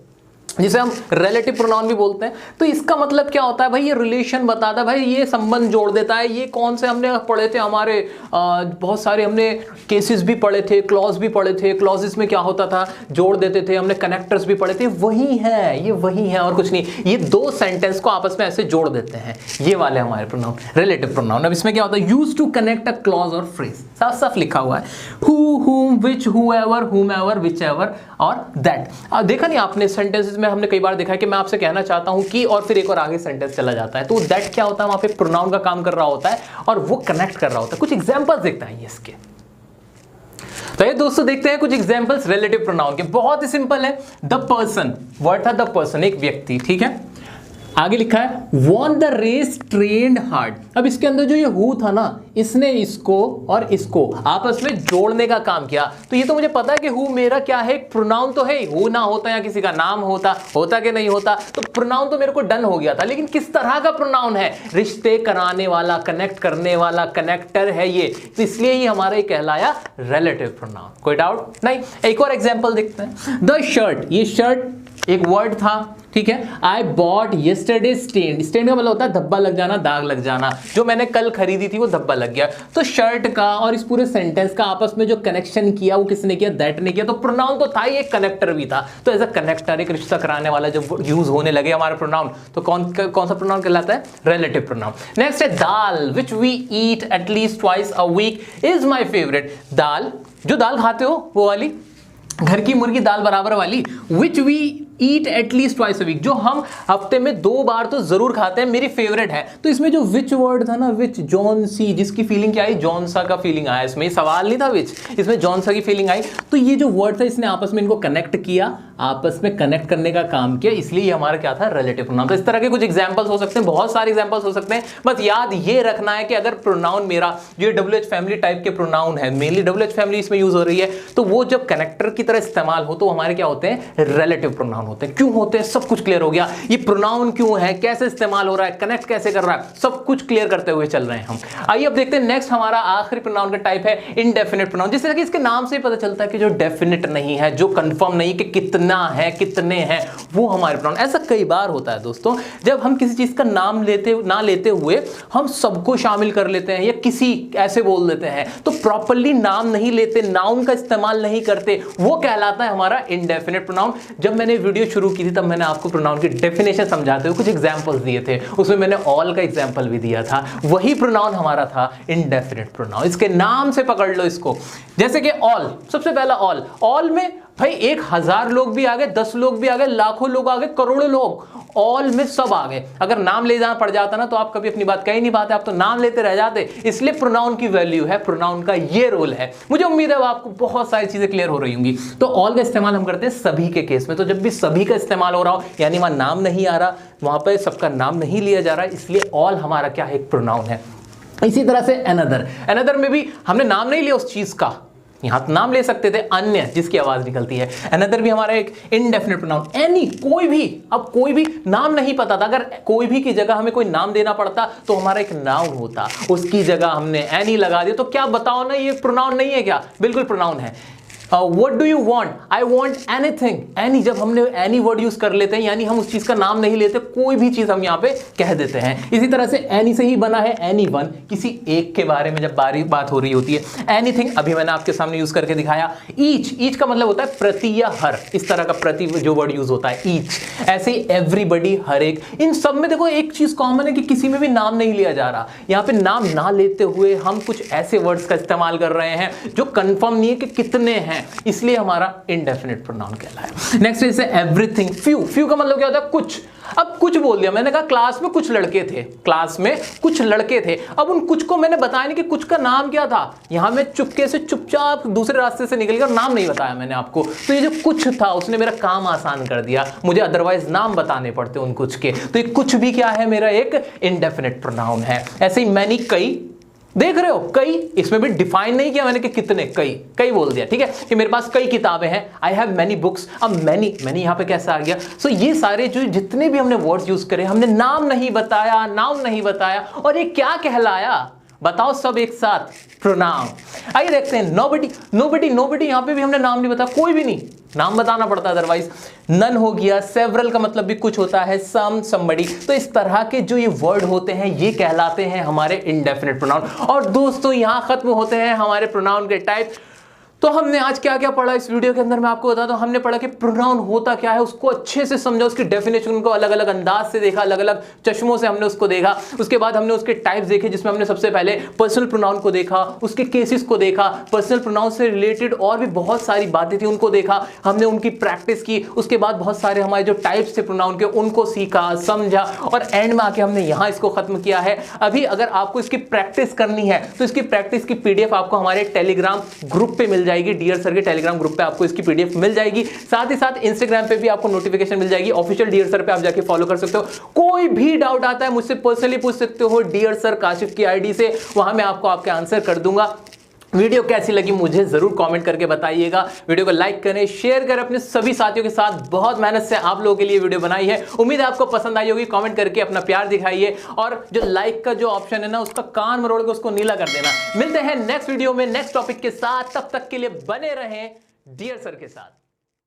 जिसे हम रिलेटिव प्रोनाउन भी बोलते हैं। तो इसका मतलब क्या होता है भाई, ये रिलेशन बताता है भाई, ये संबंध जोड़ देता है। ये कौन से हमने पढ़े थे, हमारे बहुत सारे हमने केसेस भी पढ़े थे, क्लॉज भी पढ़े थे। क्लॉजेस में क्या होता था, जोड़ देते थे। हमने कनेक्टर्स भी पढ़े थे। वही है, ये वही है और कुछ नहीं। ये 2 सेंटेंस को आपस में ऐसे जोड़ देते हैं, ये वाले हमारे प्रोनाउन, रिलेटिव प्रोनाउन। अब इसमें क्या होता है, use to connect a clause और फ्रेज। साफ साफ लिखा हुआ है, who, whom, which, whoever, whomever, whichever और दैट। देखा नहीं आपने सेंटेंसेस में में हमने कई बार देखा है कि मैं आपसे कहना चाहता हूं कि, और फिर एक और आगे सेंटेंस चला जाता है, तो दैट क्या होता है, वहां पे प्रोनाउन का काम कर रहा होता है और वो कनेक्ट कर रहा होता है। कुछ एग्जांपल्स देखते हैं इसके। तो ये दोस्तों देखते हैं कुछ एग्जांपल्स रिलेटिव प्रोनाउन के। बहुत ही सिंपल है। द पर्सन, वर्ड था द पर्सन, एक व्यक्ति, ठीक है। आगे लिखा है won the race trained hard. अब इसके अंदर जो ये हु था ना, इसने इसको और इसको आपस में जोड़ने का काम किया। तो ये तो मुझे पता है कि हु मेरा क्या है, एक प्रोनाउन तो है। हु ना होता या किसी का नाम होता कि नहीं होता, तो प्रोनाउन तो मेरे को डन हो गया था। लेकिन किस तरह का प्रोनाउन है, रिश्ते कराने वाला, कनेक्ट करने वाला, कनेक्टर है ये, तो इसलिए ही हमारा ये कहलाया रिलेटिव प्रोनाउन। कोई डाउट नहीं। एक और एग्जांपल देखते हैं। द शर्ट, ये शर्ट एक वर्ड था, ठीक है। I bought yesterday stained. Stained का मतलब होता है धब्बा लग जाना, दाग लग जाना। जो मैंने कल खरीदी थी वो धब्बा लग गया। तो शर्ट का और इस पूरे सेंटेंस का आपस में जो कनेक्शन किया वो किसने किया, दैट ने किया। तो प्रोनाउन तो था ही, एक कनेक्टर भी था। तो एज अ कनेक्टर, एक रिश्ता कराने वाला जब यूज होने लगे हमारे प्रोनाउन, तो कौन सा प्रोनाउन कहलाता है, रिलेटिव प्रोनाउन। नेक्स्ट है dal, which we eat at least twice a week, is my favourite. दाल, जो दाल खाते हो वो वाली, घर की मुर्गी दाल बराबर वाली। Which we eat at least twice a week, जो हम हफ्ते में 2 बार तो जरूर खाते हैं, मेरी फेवरेट है। तो इसमें जो विच वर्ड था ना, विच, जॉन सी, जिसकी फीलिंग क्या आई, जॉन सा का फीलिंग आया। इसमें सवाल नहीं था विच, इसमें जॉन सा की फीलिंग आई। तो ये जो वर्ड था इसने आपस में इनको कनेक्ट किया, आपस में कनेक्ट करने का काम किया, इसलिए ये हमारा क्या था, रिलेटिव प्रोनाउन। तो इस तरह के कुछ एग्जांपल्स हो सकते हैं, बहुत सारे एग्जांपल्स हो सकते हैं। बस याद ये रखना है कि अगर प्रोनाउन मेरा जो WH फैमिली टाइप के प्रोनाउन है, मेनली WH फैमिली इसमें यूज हो रही है, तो वो जब कनेक्टर की तरह इस्तेमाल हो तो हमारे क्या होते हैं, रिलेटिव प्रोनाउन होते हैं। क्यों होते हैं, सब कुछ क्लियर हो गया। ये प्रोनाउन क्यों है, कैसे इस्तेमाल हो रहा है, कनेक्ट कैसे कर रहा है, सब कुछ क्लियर करते हुए चल रहे हैं हम। आइए अब देखते हैं नेक्स्ट हमारा आखिरी प्रोनाउन का टाइप है इनडेफिनिट प्रोनाउन। जिस तरह कि इसके नाम से ही पता चलता है कि जो डेफिनिट नहीं है, जो कंफर्म नहीं कि कितना है, कितने हैं, वो हमारे प्रोनाउन। ऐसा कई बार होता है दोस्तों, जब हम किसी चीज का नाम लेते हुए हम सबको शामिल कर लेते हैं या किसी ऐसे बोल देते हैं, तो प्रॉपर्ली नाम नहीं लेते, नाउन का इस्तेमाल नहीं करते, वो कहलाता है हमारा इनडेफिनिट प्रोनाउन। जब मैंने वीडियो शुरू की थी तब मैंने आपको प्रोनाउन की डेफिनेशन समझाते हुए कुछ एग्जांपल्स दिए थे, उसमें मैंने ऑल का एग्जांपल भी दिया था। वही प्रोनाउन हमारा था इनडेफिनिट प्रोनाउन। इसके नाम से पकड़ लो इसको, जैसे कि ऑल, सबसे पहला ऑल में भाई 1000 लोग भी आ गए, 10 लोग भी आ गए, लाखों लोग आ गए, करोड़ों लोग, ऑल में सब आ गए। अगर नाम ले जाना पड़ जाता ना तो आप कभी अपनी बात कह ही नहीं पाते, आप तो नाम लेते रह जाते। इसलिए प्रोनाउन की वैल्यू है, प्रोनाउन का ये रोल है। मुझे उम्मीद है आपको बहुत सारी चीजें क्लियर हो रही होंगी। तो ऑल का इस्तेमाल हम करते हैं सभी के केस में। तो जब भी सभी का इस्तेमाल हो रहा हो, यानी वहां नाम नहीं आ रहा, वहां पर सबका नाम नहीं लिया जा रहा, इसलिए ऑल हमारा क्या है, एक प्रोनाउन है। इसी तरह से अनदर में भी हमने नाम नहीं लिया उस चीज का, यहां तो नाम ले सकते थे, अन्य जिसकी आवाज निकलती है। अनदर भी हमारा एक इनडेफिनिट प्रोनाउन। एनी, कोई भी, अब कोई भी नाम नहीं पता था, अगर कोई भी की जगह हमें कोई नाम देना पड़ता तो हमारा एक नाउन होता, उसकी जगह हमने एनी लगा दिया। तो क्या बताओ ना, ये प्रोनाउन नहीं है क्या, बिल्कुल प्रोनाउन है। What do you want? I want anything. Any, जब हमने any वर्ड यूज कर लेते हैं, यानी हम उस चीज का नाम नहीं लेते, कोई भी चीज हम यहाँ पे कह देते हैं। इसी तरह से any से ही बना है anyone, किसी एक के बारे में जब बात हो रही होती है। anything अभी मैंने आपके सामने यूज करके दिखाया। each का मतलब होता है प्रति या हर, इस तरह का प्रति जो वर्ड यूज होता है each। ऐसे ही everybody, हर एक, इन सब में देखो एक चीज कॉमन है कि किसी में भी नाम नहीं लिया जा रहा। यहाँ पे नाम ना लेते हुए हम कुछ ऐसे वर्ड्स का इस्तेमाल कर रहे हैं जो कंफर्म नहीं है कि कितने हैं, इसलिए हमारा इनडेफिनिट प्रोनाउन कहलाया। Next is everything. फ्यू का मतलब क्या होता है, कुछ। अब कुछ बोल दिया मैंने, कहा क्लास में कुछ लड़के थे, अब उन कुछ को मैंने बताया नहीं कि कुछ का नाम क्या था। यहां मैं चुपके से चुपचाप दूसरे रास्ते से निकल गया, नाम नहीं बताया मैंने आपको। तो ये जो कुछ था उसने मेरा काम आसान कर दिया, मुझे अदरवाइज नाम बताने पड़ते उन कुछ के। तो ये कुछ भी क्या है, मेरा एक इनडेफिनिट प्रोनाउन है। ऐसे ही मैनी, कई, देख रहे हो, कई, इसमें भी डिफाइन नहीं किया मैंने कि कितने, कई बोल दिया, ठीक है, कि मेरे पास कई किताबें हैं। I have many books. अब मैनी यहां पे कैसे आ गया। सो ये सारे जो जितने भी हमने वर्ड्स यूज करे, हमने नाम नहीं बताया, नाउन नहीं बताया, और ये क्या कहलाया, बताओ सब एक साथ, प्रोनाउन। आइए देखते हैं नोबडी, यहां पे भी हमने नाम नहीं बताया, कोई भी नहीं, नाम बताना पड़ता अदरवाइज। नन हो गया, सेवरल का मतलब भी कुछ होता है, सम, समबडी। तो इस तरह के जो ये वर्ड होते हैं ये कहलाते हैं हमारे इनडेफिनिट प्रोनाउन। और दोस्तों यहां खत्म होते हैं हमारे प्रोनाउन के टाइप। तो हमने आज क्या क्या पढ़ा इस वीडियो के अंदर मैं आपको बताता हूं। हमने पढ़ा कि प्रोनाउन होता क्या है, उसको अच्छे से समझा, उसकी डेफिनेशन को अलग अलग अंदाज से देखा, अलग अलग चश्मों से हमने उसको देखा। उसके बाद हमने उसके टाइप्स देखे, जिसमें हमने सबसे पहले पर्सनल प्रोनाउन को देखा, उसके केसेस को देखा, पर्सनल प्रोनाउन से रिलेटेड और भी बहुत सारी बातें थी उनको देखा, हमने उनकी प्रैक्टिस की। उसके बाद बहुत सारे हमारे जो टाइप्स थे प्रोनाउन के उनको सीखा, समझा और एंड में आके हमने यहां इसको खत्म किया है। अभी अगर आपको इसकी प्रैक्टिस करनी है तो इसकी प्रैक्टिस की पीडीएफ आपको हमारे टेलीग्राम ग्रुप पे मिल जाएगी। डियर सर के टेलीग्राम ग्रुप पे आपको इसकी पीडीएफ मिल जाएगी। साथ ही साथ इंस्टाग्राम पे भी आपको नोटिफिकेशन मिल जाएगी। ऑफिशियल डियर सर पे आप जाके फॉलो कर सकते हो। कोई भी डाउट आता है मुझसे पर्सनली पूछ सकते हो डियर सर काशिफ की आईडी से, वहां मैं आपको आपके आंसर कर दूंगा। वीडियो कैसी लगी मुझे जरूर कमेंट करके बताइएगा। वीडियो को लाइक करें, शेयर करें अपने सभी साथियों के साथ। बहुत मेहनत से आप लोगों के लिए वीडियो बनाई है, उम्मीद है आपको पसंद आई होगी। कमेंट करके अपना प्यार दिखाइए और जो लाइक का जो ऑप्शन है ना उसका कान मरोड़ के उसको नीला कर देना। मिलते हैं नेक्स्ट वीडियो में नेक्स्ट टॉपिक के साथ, तब तक के लिए बने रहें डियर सर के साथ।